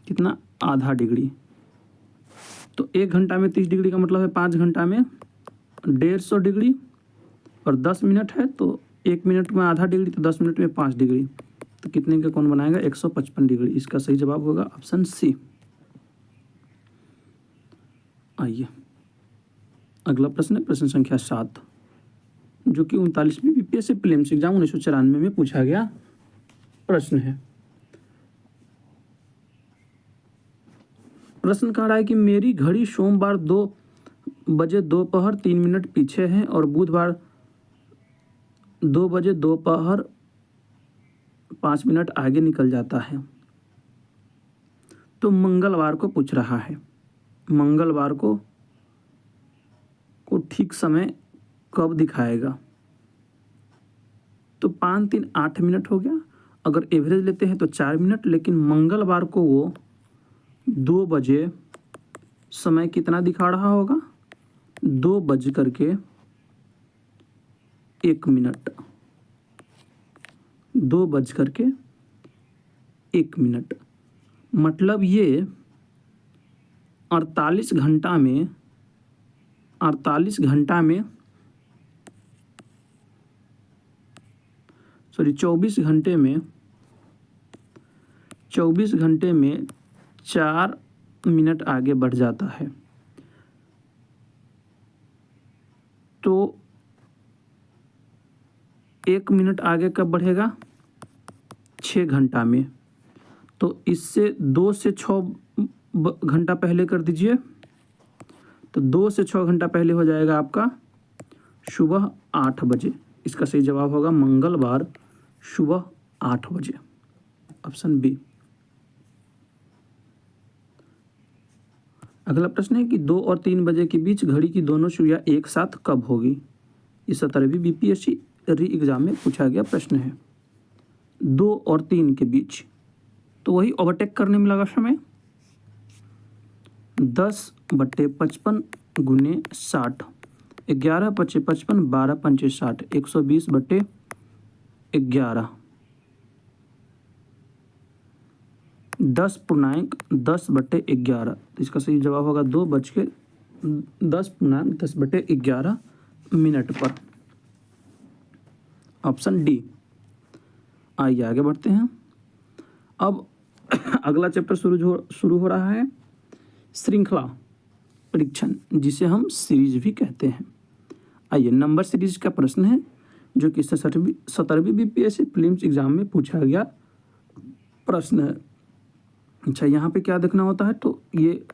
कितना, आधा डिग्री। तो 1 घंटा में 30 डिग्री का मतलब है 5 घंटा में 150 डिग्री, और 10 मिनट है तो 1 मिनट में आधा डिग्री, तो 10 मिनट में 5 डिग्री, तो कितने का कौन बनाएगा, 155 डिग्री। इसका सही जवाब होगा ऑप्शन सी। आइए अगला प्रश्न है प्रश्न संख्या 7, जो कि 39वीं बीपीएससी प्रीलिम्स एग्जाम 1994 में पूछा गया प्रश्न है। प्रश्न कह रहा है कि मेरी घड़ी सोमवार 2 बजे दोपहर 3 मिनट पीछे है और बुधवार 2 बजे दोपहर 5 मिनट आगे निकल जाता है, तो मंगलवार को पूछ रहा है, मंगलवार को ठीक समय कब दिखाएगा। तो 5 3 8 मिनट हो गया, अगर एवरेज लेते हैं तो 4 मिनट, लेकिन मंगलवार को वो 2 बजे समय कितना दिखा रहा होगा, 2 बज करके 1 मिनट, 2 बज करके 1 मिनट, मतलब ये 48 घंटा में 24 घंटा में 4 मिनट आगे बढ़ जाता है। तो 1 मिनट आगे कब बढ़ेगा, 6 घंटा में, तो इससे 2 से 6 घंटा पहले कर दीजिए, तो 2 से 6 घंटा पहले हो जाएगा आपका सुबह 8 बजे। इसका सही जवाब होगा मंगलवार सुबह 8 बजे, ऑप्शन बी। अगला प्रश्न है कि 2 और 3 बजे के बीच घड़ी की दोनों सुइयां एक साथ कब होगी। इस 17वीं बीपीएससी री एग्जाम में पूछा गया प्रश्न है। 2 और 3 के बीच, तो वही ओवरटेक करने में लगा समय, 10/55 गुने 60, 11 × 55, 12 × 60, 120/11, 10.10/11। तो इसका सही जवाब होगा 10.10/11 मिनट पर, ऑप्शन डी। आइए आगे बढ़ते हैं। अब अगला चैप्टर शुरू हो रहा है, श्रृंखला परीक्षण, जिसे हम सीरीज भी कहते हैं। आइए, नंबर सीरीज का प्रश्न है, जो कि 17वीं बीपीएससी प्रीलिम्स एग्जाम में पूछा गया प्रश्न है। अच्छा, यहाँ पे क्या देखना होता है, तो ये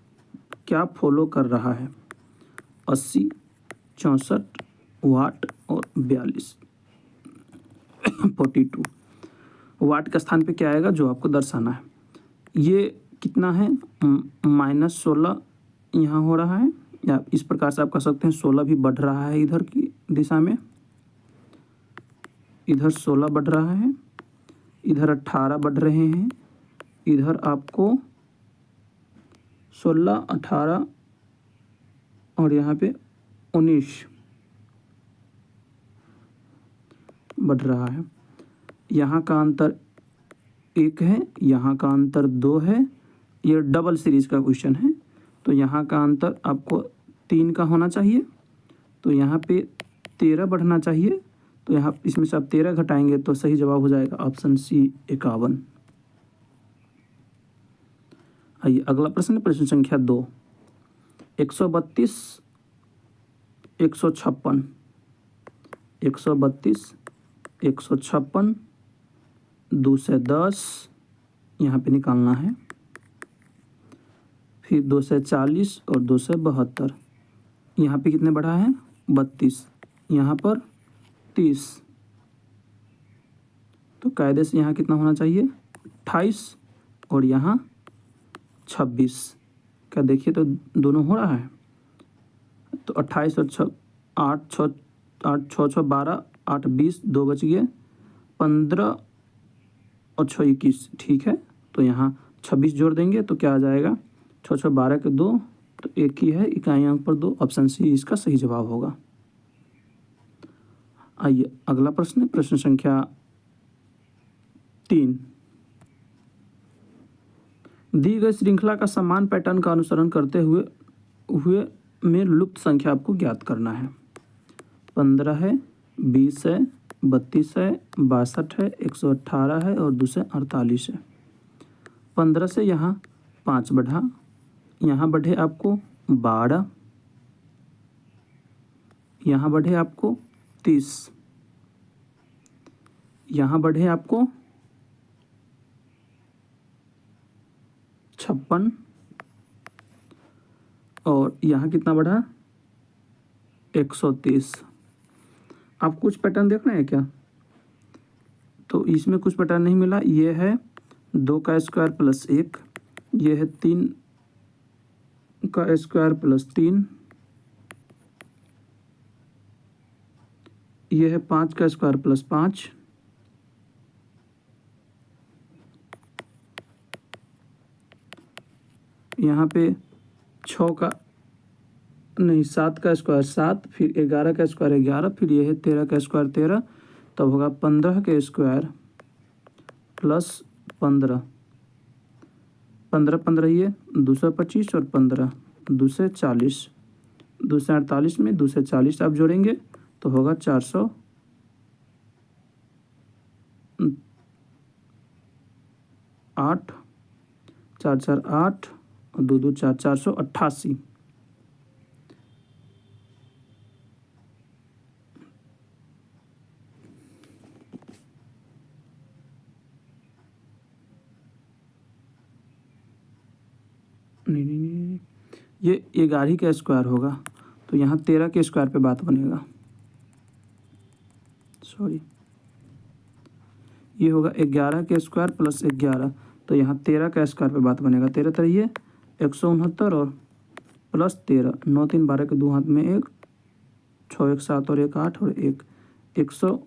क्या फॉलो कर रहा है, 80, 64 वाट और 42, 42 वाट के स्थान पे क्या आएगा जो आपको दर्शाना है। ये कितना है, -16 यहाँ हो रहा है, या इस प्रकार से आप कह सकते हैं 16 भी बढ़ रहा है इधर की दिशा में, इधर 16 बढ़ रहा है, इधर 18 बढ़ रहे हैं, इधर आपको 16, 18 और यहाँ पे 19 बढ़ रहा है। यहाँ का अंतर 1 है, यहाँ का अंतर 2 है। ये डबल सीरीज का क्वेश्चन है, तो यहाँ का अंतर आपको 3 का होना चाहिए, तो यहाँ पे 13 बढ़ना चाहिए, तो यहाँ इसमें से आप 13 घटाएंगे तो सही जवाब हो जाएगा ऑप्शन सी 51। आइए अगला प्रश्न, प्रश्न संख्या 2, 132, 156, 132, 156, 2 से 10 यहाँ पे निकालना है, फिर 2 से 40 और 2 से 72, यहाँ पे कितने बढ़ा है 32, यहाँ पर 30, तो कायदे से यहाँ कितना होना चाहिए 28 और यहाँ 26। क्या देखिए तो दोनों हो रहा है। तो 28 और 8 6 12 8 20 2 बच गए 15 और 6 21 ठीक है। तो यहाँ 26 जोड़ देंगे तो क्या आ जाएगा 6 6 12 के 2 तो एक ही है इकाई अंक पर 2 ऑप्शन सी इसका सही जवाब होगा। आइए अगला प्रश्न है प्रश्न संख्या 3। दी गई श्रृंखला का समान पैटर्न का अनुसरण करते हुए में लुप्त संख्या आपको ज्ञात करना है। 15 है 20 है 32 है 62 है 118 है और 248 है। 15 से यहाँ 5 बढ़ा, यहाँ बढ़े आपको 12, यहाँ बढ़े आपको 30, यहाँ बढ़े आपको 56 और यहाँ कितना बढ़ा 130। आप कुछ पैटर्न देख रहे हैं क्या? तो इसमें कुछ पैटर्न नहीं मिला। ये है 2 का स्क्वायर प्लस 1, ये है 3 का स्क्वायर प्लस 3, ये है 5 का स्क्वायर प्लस 5, यहाँ पे 6 का नहीं 7 का स्क्वायर 7, फिर 11 का स्क्वायर 11, फिर ये है 13 का स्क्वायर 13, तब होगा 15 के स्क्वायर प्लस 15, 15 15 ये 225 और 15 240, 248 में 240 आप जोड़ेंगे तो होगा 400 8 4 4 8 और 2 2 4 488। नहीं ये 11 का स्क्वायर होगा तो यहाँ 13 के स्क्वायर पे बात बनेगा। सॉरी ये होगा 11 के स्क्वायर प्लस 11 तो यहाँ 13 का स्क्वायर पे बात बनेगा। 13 3 169 और प्लस 13 9 3 12 के 2 हाथ में 1 6 1 7 और 1 8 और 1 100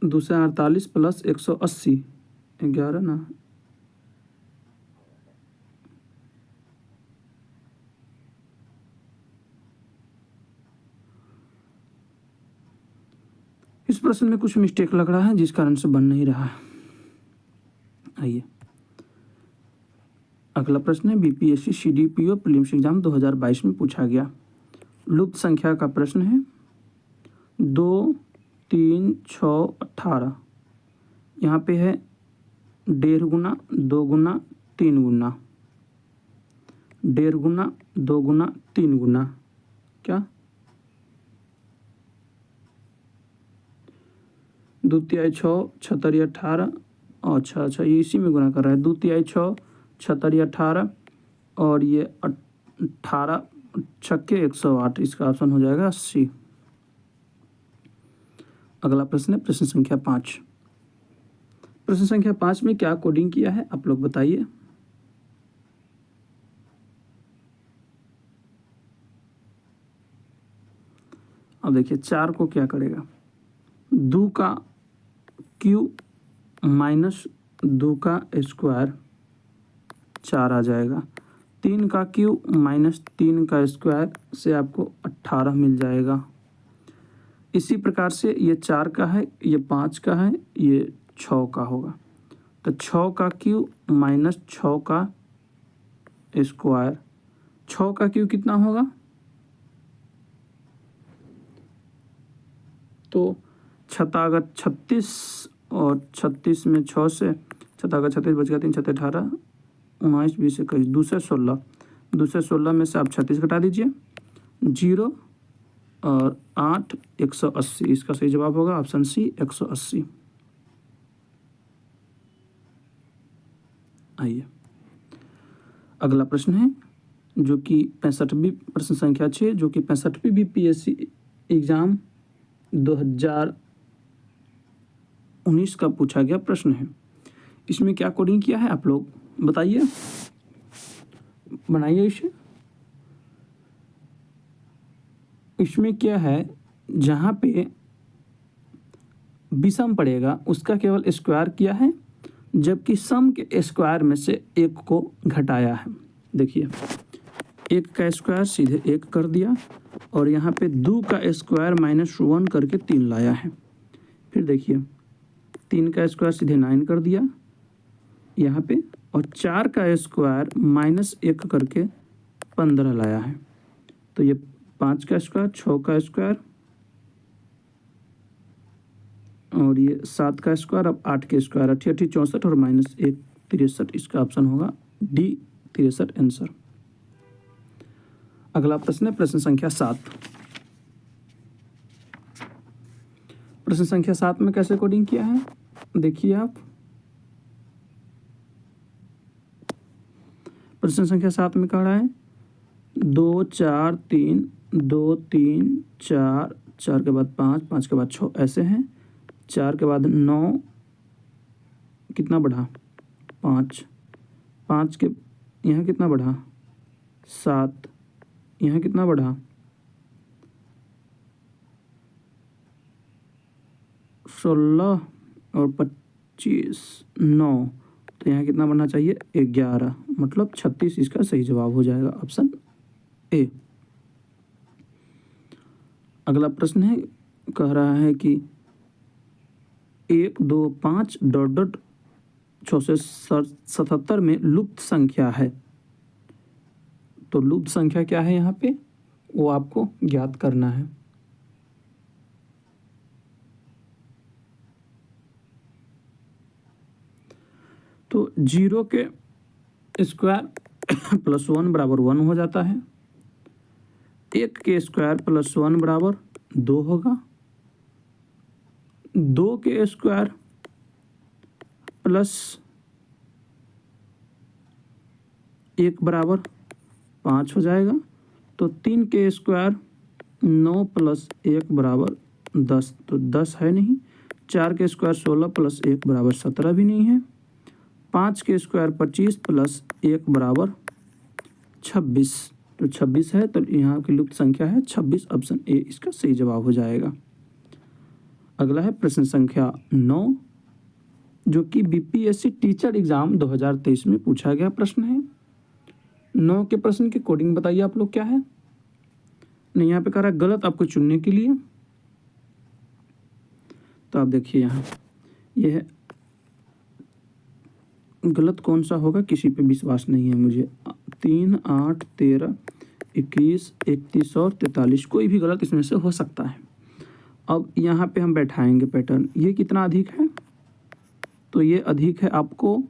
248 प्लस 180 11 ना इस प्रश्न में कुछ मिस्टेक लग रहा है जिस कारण से बन नहीं रहा है। आइए अगला प्रश्न है बीपीएससी सीडीपीओ प्रीलिम्स एग्जाम 2022 में पूछा गया लुप्त संख्या का प्रश्न है 2 3 6 18। यहाँ पे है 1.5 गुना 2 गुना 3 गुना 1.5 गुना 2 गुना 3 गुना क्या 2 तिहाई 6 6 18 अच्छा ये इसी में गुना कर रहा है 2 तिहाई 6 6 18 और ये 18 छक्के 108 इसका ऑप्शन हो जाएगा 80। अगला प्रश्न है प्रश्न संख्या 5। प्रश्न संख्या 5 में क्या कोडिंग किया है आप लोग बताइए। अब देखिए 4 को क्या करेगा 2 का क्यू माइनस 2 का स्क्वायर 4 आ जाएगा। 3 का क्यू माइनस 3 का स्क्वायर से आपको 18 मिल जाएगा। इसी प्रकार से ये 4 का है ये 5 का है ये 6 का होगा तो 6 का क्यू माइनस 6 का स्क्वायर 6 का क्यू कितना होगा तो छतागत 36 और 36 में 6 से छतागत 36 बच गया 3 6 18 19 20 21 दूसरे 16 में से आप 36 घटा दीजिए 0 और 8 180 इसका सही जवाब होगा ऑप्शन सी 180। आइए अगला प्रश्न है जो कि 65वीं प्रश्न संख्या 6 जो कि 65वीं बीपीएससी एग्जाम 2019 का पूछा गया प्रश्न है। इसमें क्या कोडिंग किया है आप लोग बताइए, बनाइए इसे। इसमें क्या है, जहाँ पे विषम पड़ेगा उसका केवल स्क्वायर किया है, जबकि सम के स्क्वायर में से एक को घटाया है। देखिए, एक का स्क्वायर सीधे एक कर दिया और यहाँ पे 2 का स्क्वायर -1 करके 3 लाया है। फिर देखिए 3 का स्क्वायर सीधे 9 कर दिया यहाँ पे, और 4 का स्क्वायर -1 करके 15 लाया है। तो ये 5 का स्क्वायर, 6 का स्क्वायर और ये 7 का स्क्वायर, अब 8 के स्क्वायर, 8 8 64 और -1 63। इसका ऑप्शन होगा डी 63 आंसर। अगला प्रश्न है प्रश्न संख्या 7। प्रश्न संख्या 7 में कैसे कोडिंग किया है देखिए आप। प्रश्न संख्या 7 में कह रहा है 2 4 3 2 3 4 4 के बाद 5 5 के बाद 6 ऐसे हैं। 4 के बाद 9 कितना बढ़ा 5 5 के यहाँ कितना बढ़ा 7, यहाँ कितना बढ़ा 16 और 25 9, तो यहाँ कितना बढ़ना चाहिए 11, मतलब 36 इसका सही जवाब हो जाएगा ऑप्शन ए। अगला प्रश्न है, कह रहा है कि 1 2 5 ... 677 में लुप्त संख्या है। तो लुप्त संख्या क्या है यहाँ पे, वो आपको ज्ञात करना है। तो 0 के स्क्वायर +1 बराबर 1 हो जाता है। 1 के स्क्वायर +1 बराबर 2 होगा। 2 के स्क्वायर +1 बराबर 5 हो जाएगा। तो 3 के स्क्वायर 9 + 1 बराबर 10, तो 10 है नहीं। 4 के स्क्वायर 16 + 1 बराबर 17 भी नहीं है। 5 के स्क्वायर 25 + 1 बराबर 26, तो 26 है। तो यहाँ की लुप्त संख्या है 26, ऑप्शन ए इसका सही जवाब हो जाएगा। अगला है प्रश्न संख्या 9, जो कि बीपीएससी टीचर एग्जाम 2023 में पूछा गया प्रश्न है। 9 के प्रश्न की कोडिंग बताइए आप लोग क्या है। नहीं, यहाँ पे कह रहा है गलत आपको चुनने के लिए। तो आप देखिए यहाँ ये है गलत, कौन सा होगा किसी पे विश्वास नहीं है मुझे। 3 8 13 21 31 और 43, कोई भी गलत इसमें से हो सकता है। अब यहाँ पे हम बैठाएंगे पैटर्न। ये कितना अधिक है, तो ये अधिक है आपको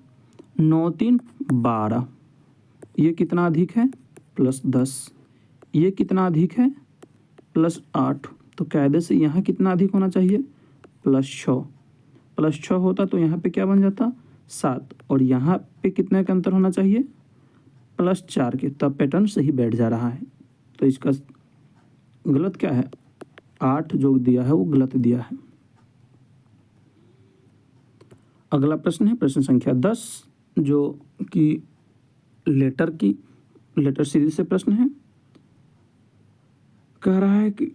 9 3 12। ये कितना अधिक है +10। ये कितना अधिक है +8। तो कायदे से यहाँ कितना अधिक होना चाहिए +6। +6 होता तो यहाँ पे क्या बन जाता 7, और यहाँ पे कितने का अंतर होना चाहिए +4 के, तब पैटर्न सही बैठ जा रहा है। तो इसका गलत क्या है 8 जो दिया है वो गलत दिया है। अगला प्रश्न है प्रश्न संख्या 10, जो कि लेटर सीरीज से प्रश्न है। कह रहा है कि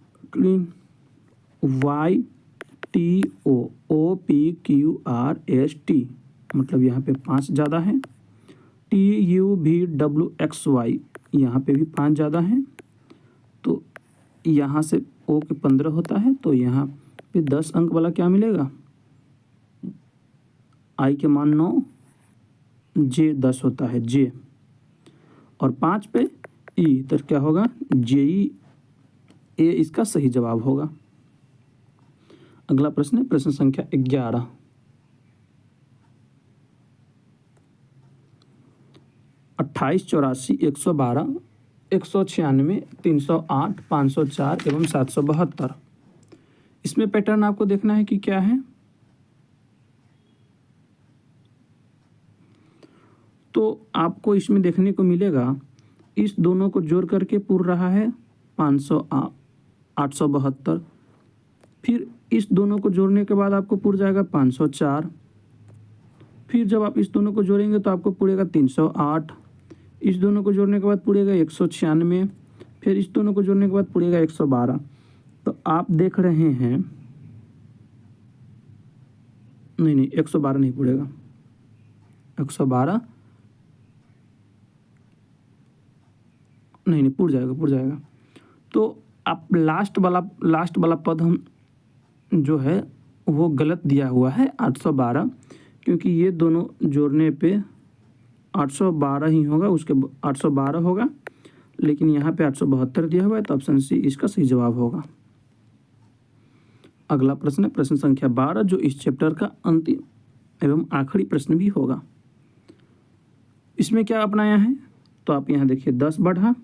YTO OPQRST, मतलब यहाँ पे 5 ज़्यादा है। TUVWXY यहाँ पे भी 5 ज़्यादा है। तो यहाँ से O के 15 होता है, तो यहाँ पे 10 अंक वाला क्या मिलेगा, I के मान 9, J 10 होता है J, और 5 पे E, तो क्या होगा JE ए इसका सही जवाब होगा। अगला प्रश्न है प्रश्न संख्या 11। अट्ठाईस 84 112 196 308 504 एवं 772। इसमें पैटर्न आपको देखना है कि क्या है। तो आपको इसमें देखने को मिलेगा इस दोनों को जोड़ करके पूर रहा है 872, फिर इस दोनों को जोड़ने के बाद आपको पुर जाएगा 504। फिर जब आप इस दोनों को जोड़ेंगे तो आपको पुड़ेगा 308। इस दोनों को जोड़ने के बाद पुड़ेगा 196। फिर इस दोनों को जोड़ने के बाद पुड़ेगा 112। तो आप देख रहे हैं, नहीं 112 नहीं पुड़ेगा, 112 नहीं पुड़ जाएगा। तो आप लास्ट वाला पद हम जो है वो गलत दिया हुआ है 812, क्योंकि ये दोनों जोड़ने पे 812 ही होगा, उसके 812 होगा, लेकिन यहाँ पे 872 दिया हुआ है, तो ऑप्शन सी इसका सही जवाब होगा। अगला प्रश्न है प्रश्न संख्या 12, जो इस चैप्टर का अंतिम एवं आखिरी प्रश्न भी होगा। इसमें क्या अपनाया है, तो आप यहाँ देखिए 10 बढ़ा,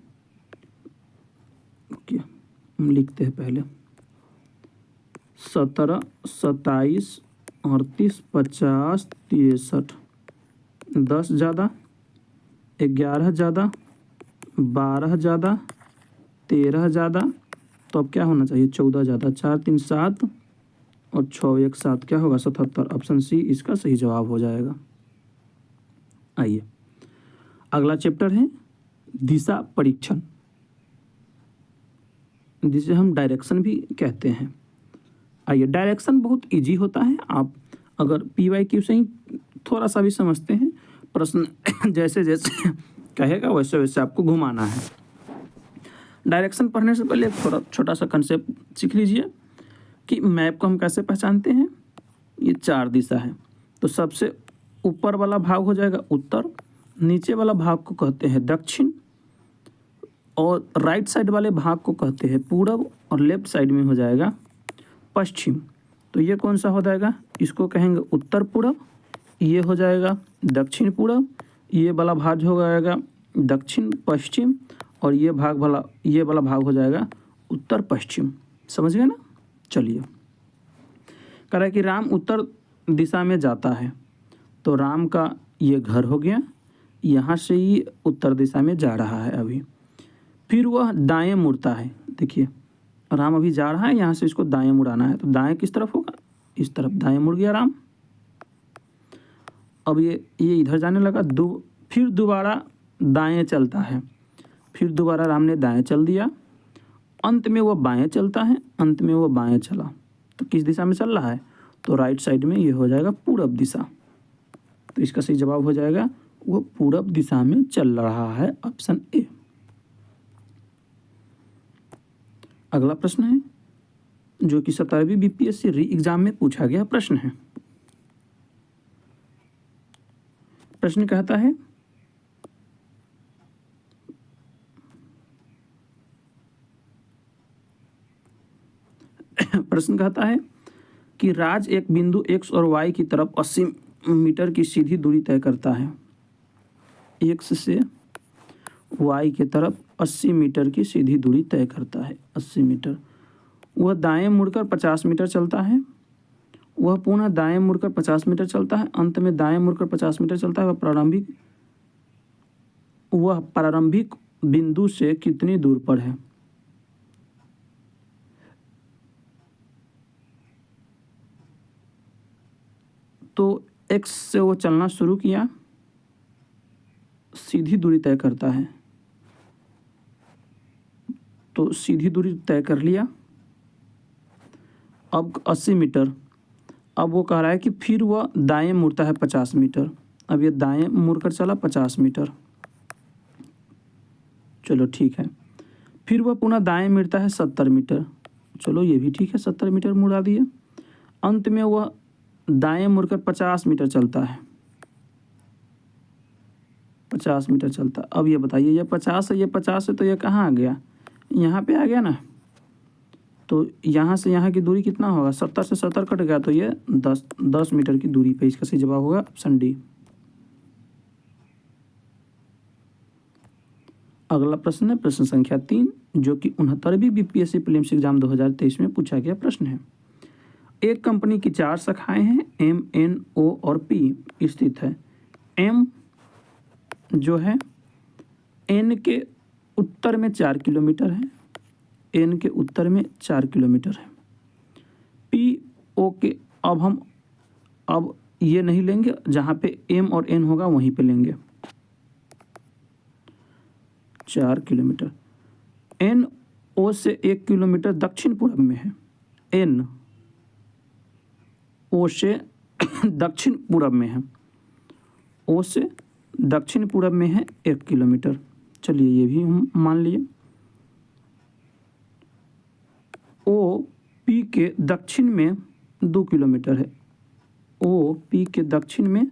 हम लिखते हैं पहले 17, 27, 38, 50, 63, 10 ज़्यादा, 11 ज़्यादा, 12 ज़्यादा, 13 ज़्यादा, तो अब क्या होना चाहिए 14 ज़्यादा, 4 3 7 और 6 1 7, क्या होगा 77। ऑप्शन सी इसका सही जवाब हो जाएगा। आइए अगला चैप्टर है दिशा परीक्षण, जिसे हम डायरेक्शन भी कहते हैं। आइए डायरेक्शन बहुत इजी होता है, आप अगर PYQ से ही थोड़ा सा भी समझते हैं, प्रश्न जैसे जैसे कहेगा वैसे वैसे आपको घुमाना है। डायरेक्शन पढ़ने से पहले एक थोड़ा छोटा सा कंसेप्ट सीख लीजिए कि मैप को हम कैसे पहचानते हैं। ये 4 दिशा है, तो सबसे ऊपर वाला भाग हो जाएगा उत्तर, नीचे वाला भाग को कहते हैं दक्षिण, और राइट साइड वाले भाग को कहते हैं पूरब, और लेफ्ट साइड में हो जाएगा पश्चिम। तो ये कौन सा हो जाएगा, इसको कहेंगे उत्तर पूरब, ये हो जाएगा दक्षिण पूरब, ये वाला भाग हो जाएगा दक्षिण पश्चिम, और ये वाला भाग हो जाएगा उत्तर पश्चिम। समझ गए ना। चलिए कह रहा है कि राम उत्तर दिशा में जाता है, तो राम का ये घर हो गया, यहाँ से ही उत्तर दिशा में जा रहा है अभी। फिर वह दाएं मुड़ता है, देखिए राम अभी जा रहा है, यहाँ से इसको दाएं मुड़ाना है, तो दाएं किस तरफ होगा, इस तरफ, दाएं मुड़ गया राम। अब ये इधर जाने लगा, फिर दोबारा दाएं चलता है, फिर दोबारा राम ने दाएं चल दिया, अंत में वह बाएं चलता है, अंत में वह बाएं चला। तो किस दिशा में चल रहा है, तो राइट साइड में ये हो जाएगा पूरब दिशा। तो इसका सही जवाब हो जाएगा वो पूरब दिशा में चल रहा है, ऑप्शन ए। अगला प्रश्न है जो कि 17वीं BPSC री एग्जाम में पूछा गया प्रश्न है। प्रश्न कहता है कि राज एक बिंदु x और y की तरफ 80 मीटर की सीधी दूरी तय करता है। x से y की तरफ 80 मीटर की सीधी दूरी तय करता है, 80 मीटर। वह दाएं मुड़कर 50 मीटर चलता है, वह पुनः दाएं मुड़कर 50 मीटर चलता है, अंत में दाएं मुड़कर 50 मीटर चलता है। वह प्रारंभिक बिंदु से कितनी दूर पर है। तो x से वो चलना शुरू किया, सीधी दूरी तय करता है, तो सीधी दूरी तय कर लिया। अब 80 मीटर, अब वो कह रहा है कि फिर वह दाएं मुड़ता है 50 मीटर। अब ये दाएं मुड़कर चला 50 मीटर, चलो ठीक है। फिर वह पुनः दाएं मुड़ता है 70 मीटर, चलो ये भी ठीक है, 70 मीटर मुड़ा दिए। अंत में वह दाएं मुड़कर 50 मीटर चलता है, 50 मीटर चलता। अब ये बताइए, ये 50 है, ये 50 है, तो ये कहाँ आ गया, यहाँ पे आ गया ना। तो यहाँ से यहाँ की दूरी कितना होगा, 70 से 70 कट गया, तो ये 10 मीटर की दूरी पे। इसका सही जवाब होगा ऑप्शन डी। अगला प्रश्न है प्रश्न संख्या 3, जो कि 69वीं BPSC प्रीलिम्स एग्जाम 2023 में पूछा गया प्रश्न है। एक कंपनी की 4 शाखाएं हैं, M, N, O और P स्थित है। M जो है N के उत्तर में 4 किलोमीटर है, N के उत्तर में 4 किलोमीटर है। पी ओ के अब ये नहीं लेंगे, जहाँ पे एम और एन होगा वहीं पे लेंगे। 4 किलोमीटर। एन ओ से 1 किलोमीटर दक्षिण पूर्व में है। एन ओ से दक्षिण पूर्व में है। ओ से दक्षिण पूर्व में है 1 किलोमीटर। चलिए ये भी हम मान लिए। ओ पी के दक्षिण में 2 किलोमीटर है। ओ पी के दक्षिण में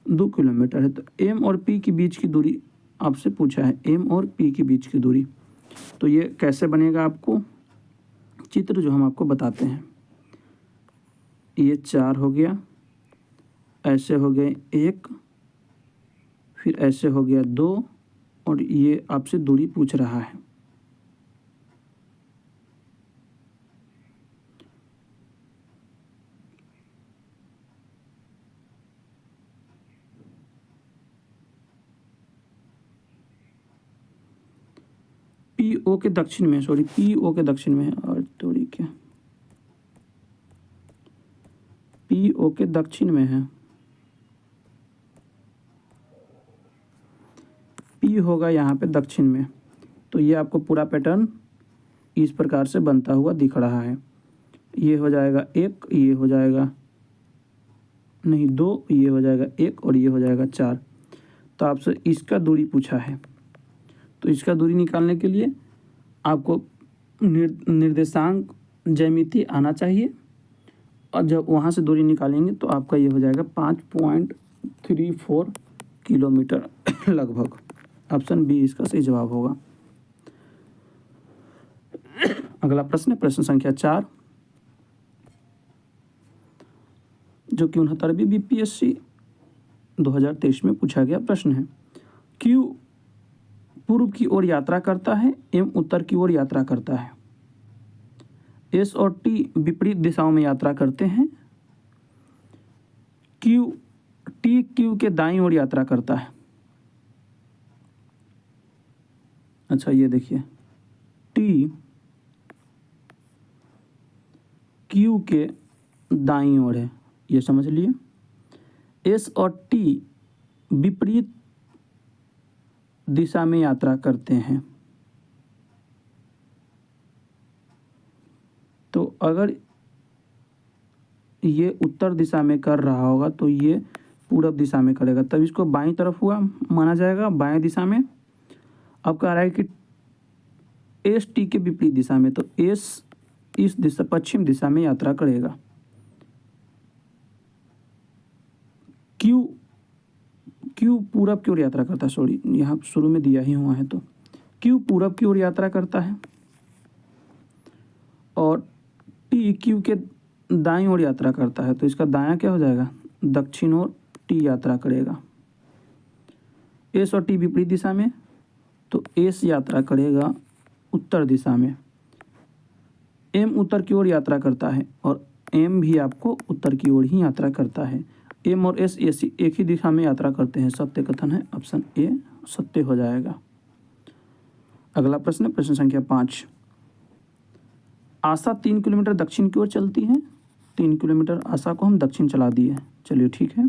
2 किलोमीटर है। तो एम और पी के बीच की दूरी आपसे पूछा है, एम और पी के बीच की दूरी। तो ये कैसे बनेगा आपको चित्र जो हम आपको बताते हैं। ये 4 हो गया, ऐसे हो गए 1, फिर ऐसे हो गया 2, और ये आपसे दूरी पूछ रहा है। पी ओ के दक्षिण में, सॉरी पी ओ के दक्षिण में है, और दूरी क्या, पी ओ के दक्षिण में है। पी होगा यहाँ पे दक्षिण में। तो ये आपको पूरा पैटर्न इस प्रकार से बनता हुआ दिख रहा है। ये हो जाएगा 1, ये हो जाएगा नहीं 2, ये हो जाएगा 1, और ये हो जाएगा 4। तो आपसे इसका दूरी पूछा है। तो इसका दूरी निकालने के लिए आपको निर्देशांक ज्यामिति आना चाहिए, और जब वहाँ से दूरी निकालेंगे तो आपका ये हो जाएगा 5.34 किलोमीटर लगभग। ऑप्शन बी इसका सही जवाब होगा। अगला प्रश्न है प्रश्न संख्या 4, जो कि 69वीं बीपीएससी 2023 में पूछा गया प्रश्न है। क्यू पूर्व की ओर यात्रा करता है, एम उत्तर की ओर यात्रा करता है। एस और टी विपरीत दिशाओं में यात्रा करते हैं। टी क्यू के दाईं ओर यात्रा करता है। अच्छा ये देखिए, टी क्यू के दाईं ओर है, ये समझ लिए। एस और टी विपरीत दिशा में यात्रा करते हैं। तो अगर ये उत्तर दिशा में कर रहा होगा तो ये पूरब दिशा में करेगा, तब इसको बाईं तरफ हुआ माना जाएगा, बाएं दिशा में। अब कह रहा है कि एस टी के विपरीत दिशा में, तो एस इस दिशा पश्चिम दिशा में यात्रा करेगा। क्यू पूरब की ओर यात्रा करता है, सॉरी यहाँ शुरू में दिया ही हुआ है। तो क्यू पूरब की ओर यात्रा करता है, और टी क्यू के दाईं ओर यात्रा करता है। तो इसका दायां क्या हो जाएगा, दक्षिण ओर टी यात्रा करेगा। एस और टी विपरीत दिशा में, तो एस यात्रा करेगा उत्तर दिशा में। एम उत्तर की ओर यात्रा करता है, और एम भी आपको उत्तर की ओर ही यात्रा करता है। एम और एस एक ही दिशा में यात्रा करते हैं, सत्य कथन है। ऑप्शन ए सत्य हो जाएगा। अगला प्रश्न प्रश्न संख्या 5, आशा 3 किलोमीटर दक्षिण की ओर चलती है। 3 किलोमीटर आशा को हम दक्षिण चला दिए, चलिए ठीक है।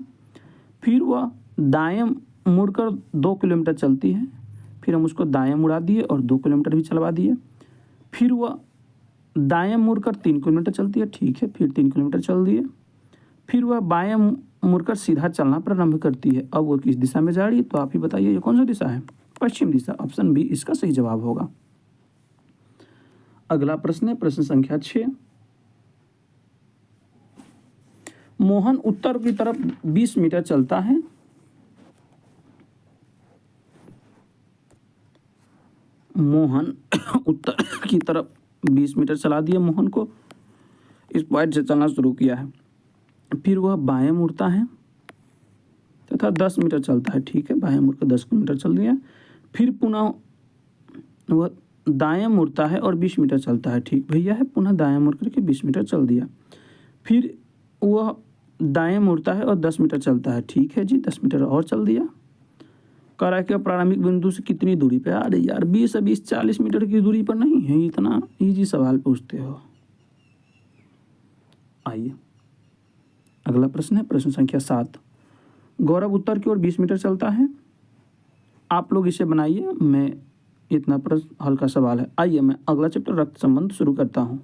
फिर वह दाएं मुड़कर 2 किलोमीटर चलती है। फिर हम उसको दाएं मुड़ा दिए और 2 किलोमीटर भी चलवा दिए। फिर वह दाएं मुड़कर 3 किलोमीटर चलती है, ठीक है, फिर 3 किलोमीटर चल दिए। फिर वह बाएं मुड़कर सीधा चलना प्रारंभ करती है। अब वो किस दिशा में जा रही है, तो आप ही बताइए ये कौन सा दिशा है, पश्चिम दिशा। ऑप्शन बी इसका सही जवाब होगा। अगला प्रश्न है प्रश्न संख्या 6, मोहन उत्तर की तरफ 20 मीटर चलता है। मोहन उत्तर की तरफ 20 मीटर चला दिया, मोहन को इस पॉइंट से चलना शुरू किया है। फिर वह बाएं मुड़ता है तथा 10 मीटर चलता है, ठीक है, बाएं मुड़कर 10 किलोमीटर चल दिया। फिर पुनः वह दाएं मुड़ता है और 20 मीटर चलता है, ठीक भैया है, पुनः दाएं मुड़ करके 20 मीटर चल दिया। फिर वह दाएं मुड़ता है और 10 मीटर चलता है, ठीक है जी, 10 मीटर और चल दिया। कह रहा है कि प्रारंभिक बिंदु से कितनी दूरी पे, अरे यार 20 40 मीटर की दूरी पर नहीं है, इतना इजी सवाल पूछते हो। आइए अगला प्रश्न है प्रश्न संख्या 7। गौरव उत्तर की ओर 20 मीटर चलता है। आप लोग इसे बनाइए, मैं इतना प्रश्न हल्का सवाल है। आइए मैं अगला चैप्टर रक्त संबंध शुरू करता हूँ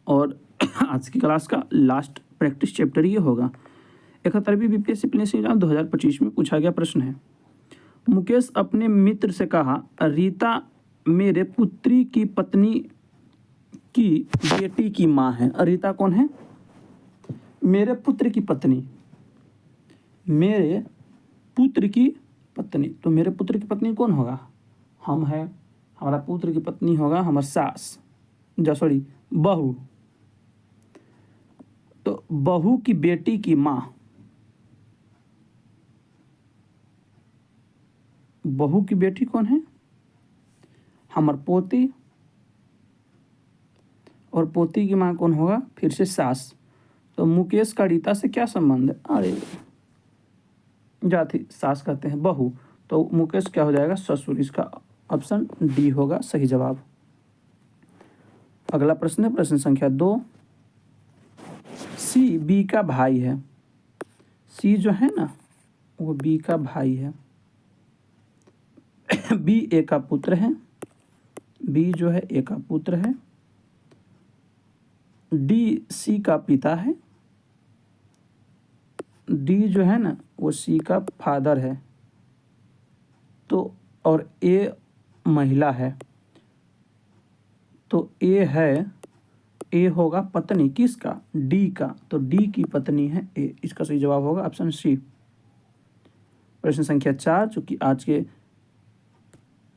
और आज की क्लास का लास्ट प्रैक्टिस चैप्टर ये होगा। 71वीं बीपीएससी प्रीलिम्स एग्जाम 2025 में पूछा गया प्रश्न है। मुकेश अपने मित्र से कहा, रीता मेरे पुत्री की पत्नी की बेटी की माँ है। रीता कौन है? मेरे पुत्र की पत्नी, मेरे पुत्र की पत्नी। तो मेरे पुत्र की पत्नी कौन होगा? हम है। हमारा पुत्र की पत्नी होगा हमारा सास, सॉरी बहू। तो बहू की बेटी की माँ, बहू की बेटी कौन है? हमार पोती, और पोती की माँ कौन होगा? फिर से सास। तो मुकेश का रीता से क्या संबंध है? अरे जाति सास कहते हैं बहू, तो मुकेश क्या हो जाएगा? ससुर। इसका ऑप्शन डी होगा सही जवाब। अगला प्रश्न है प्रश्न संख्या 2। सी बी का भाई है। सी जो है ना वो बी का भाई है। बी ए का पुत्र है। बी जो है ए का पुत्र है। डी सी का पिता है। डी जो है ना वो सी का फादर है। तो और ए महिला है। तो ए है, ए होगा पत्नी किसका? डी का। तो डी की पत्नी है ए। इसका सही जवाब होगा ऑप्शन सी। प्रश्न संख्या 4 जो कि आज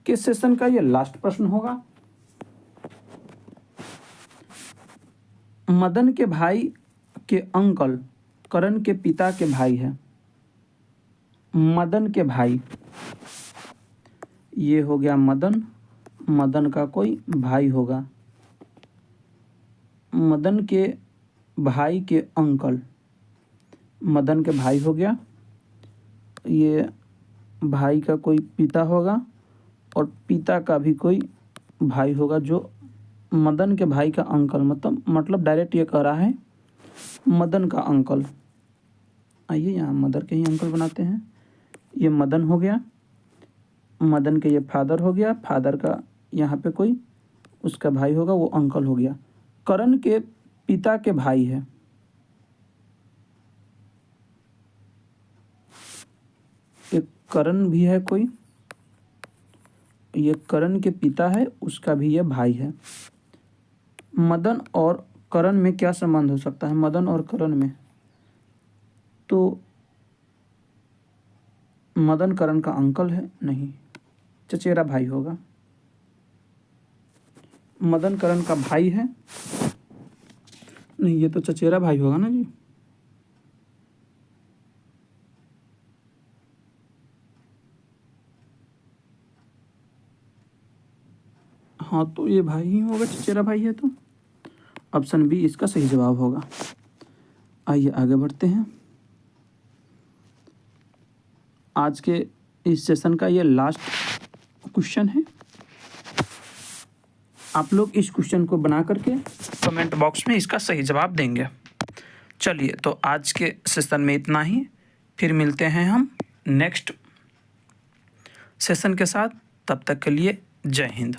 के सेशन का ये लास्ट प्रश्न होगा। मदन के भाई के अंकल करण के पिता के भाई है। मदन के भाई, ये हो गया मदन, मदन का कोई भाई होगा। मदन के भाई के अंकल, मदन के भाई हो गया। ये भाई का कोई पिता होगा और पिता का भी कोई भाई होगा जो मदन के भाई का अंकल, मतलब डायरेक्ट ये कह रहा है मदन का अंकल। आइए यहाँ मदर के ही अंकल बनाते हैं। ये मदन हो गया, मदन के ये फादर हो गया, फादर का यहाँ पे कोई उसका भाई होगा वो अंकल हो गया। करण के पिता के भाई है। एक करण भी है कोई, ये करण के पिता है, उसका भी ये भाई है। मदन और करण में क्या संबंध हो सकता है? मदन और करण में तो मदन करण का अंकल है, नहीं, चचेरा भाई होगा। मदन करण का भाई है, नहीं, ये तो चचेरा भाई होगा ना जी। हाँ तो ये भाई ही होगा, चचेरा भाई है, तो ऑप्शन बी इसका सही जवाब होगा। आइए आगे बढ़ते हैं। आज के इस सेशन का ये लास्ट क्वेश्चन है। आप लोग इस क्वेश्चन को बना करके कमेंट बॉक्स में इसका सही जवाब देंगे। चलिए तो आज के सेशन में इतना ही, फिर मिलते हैं हम नेक्स्ट सेशन के साथ। तब तक के लिए जय हिंद।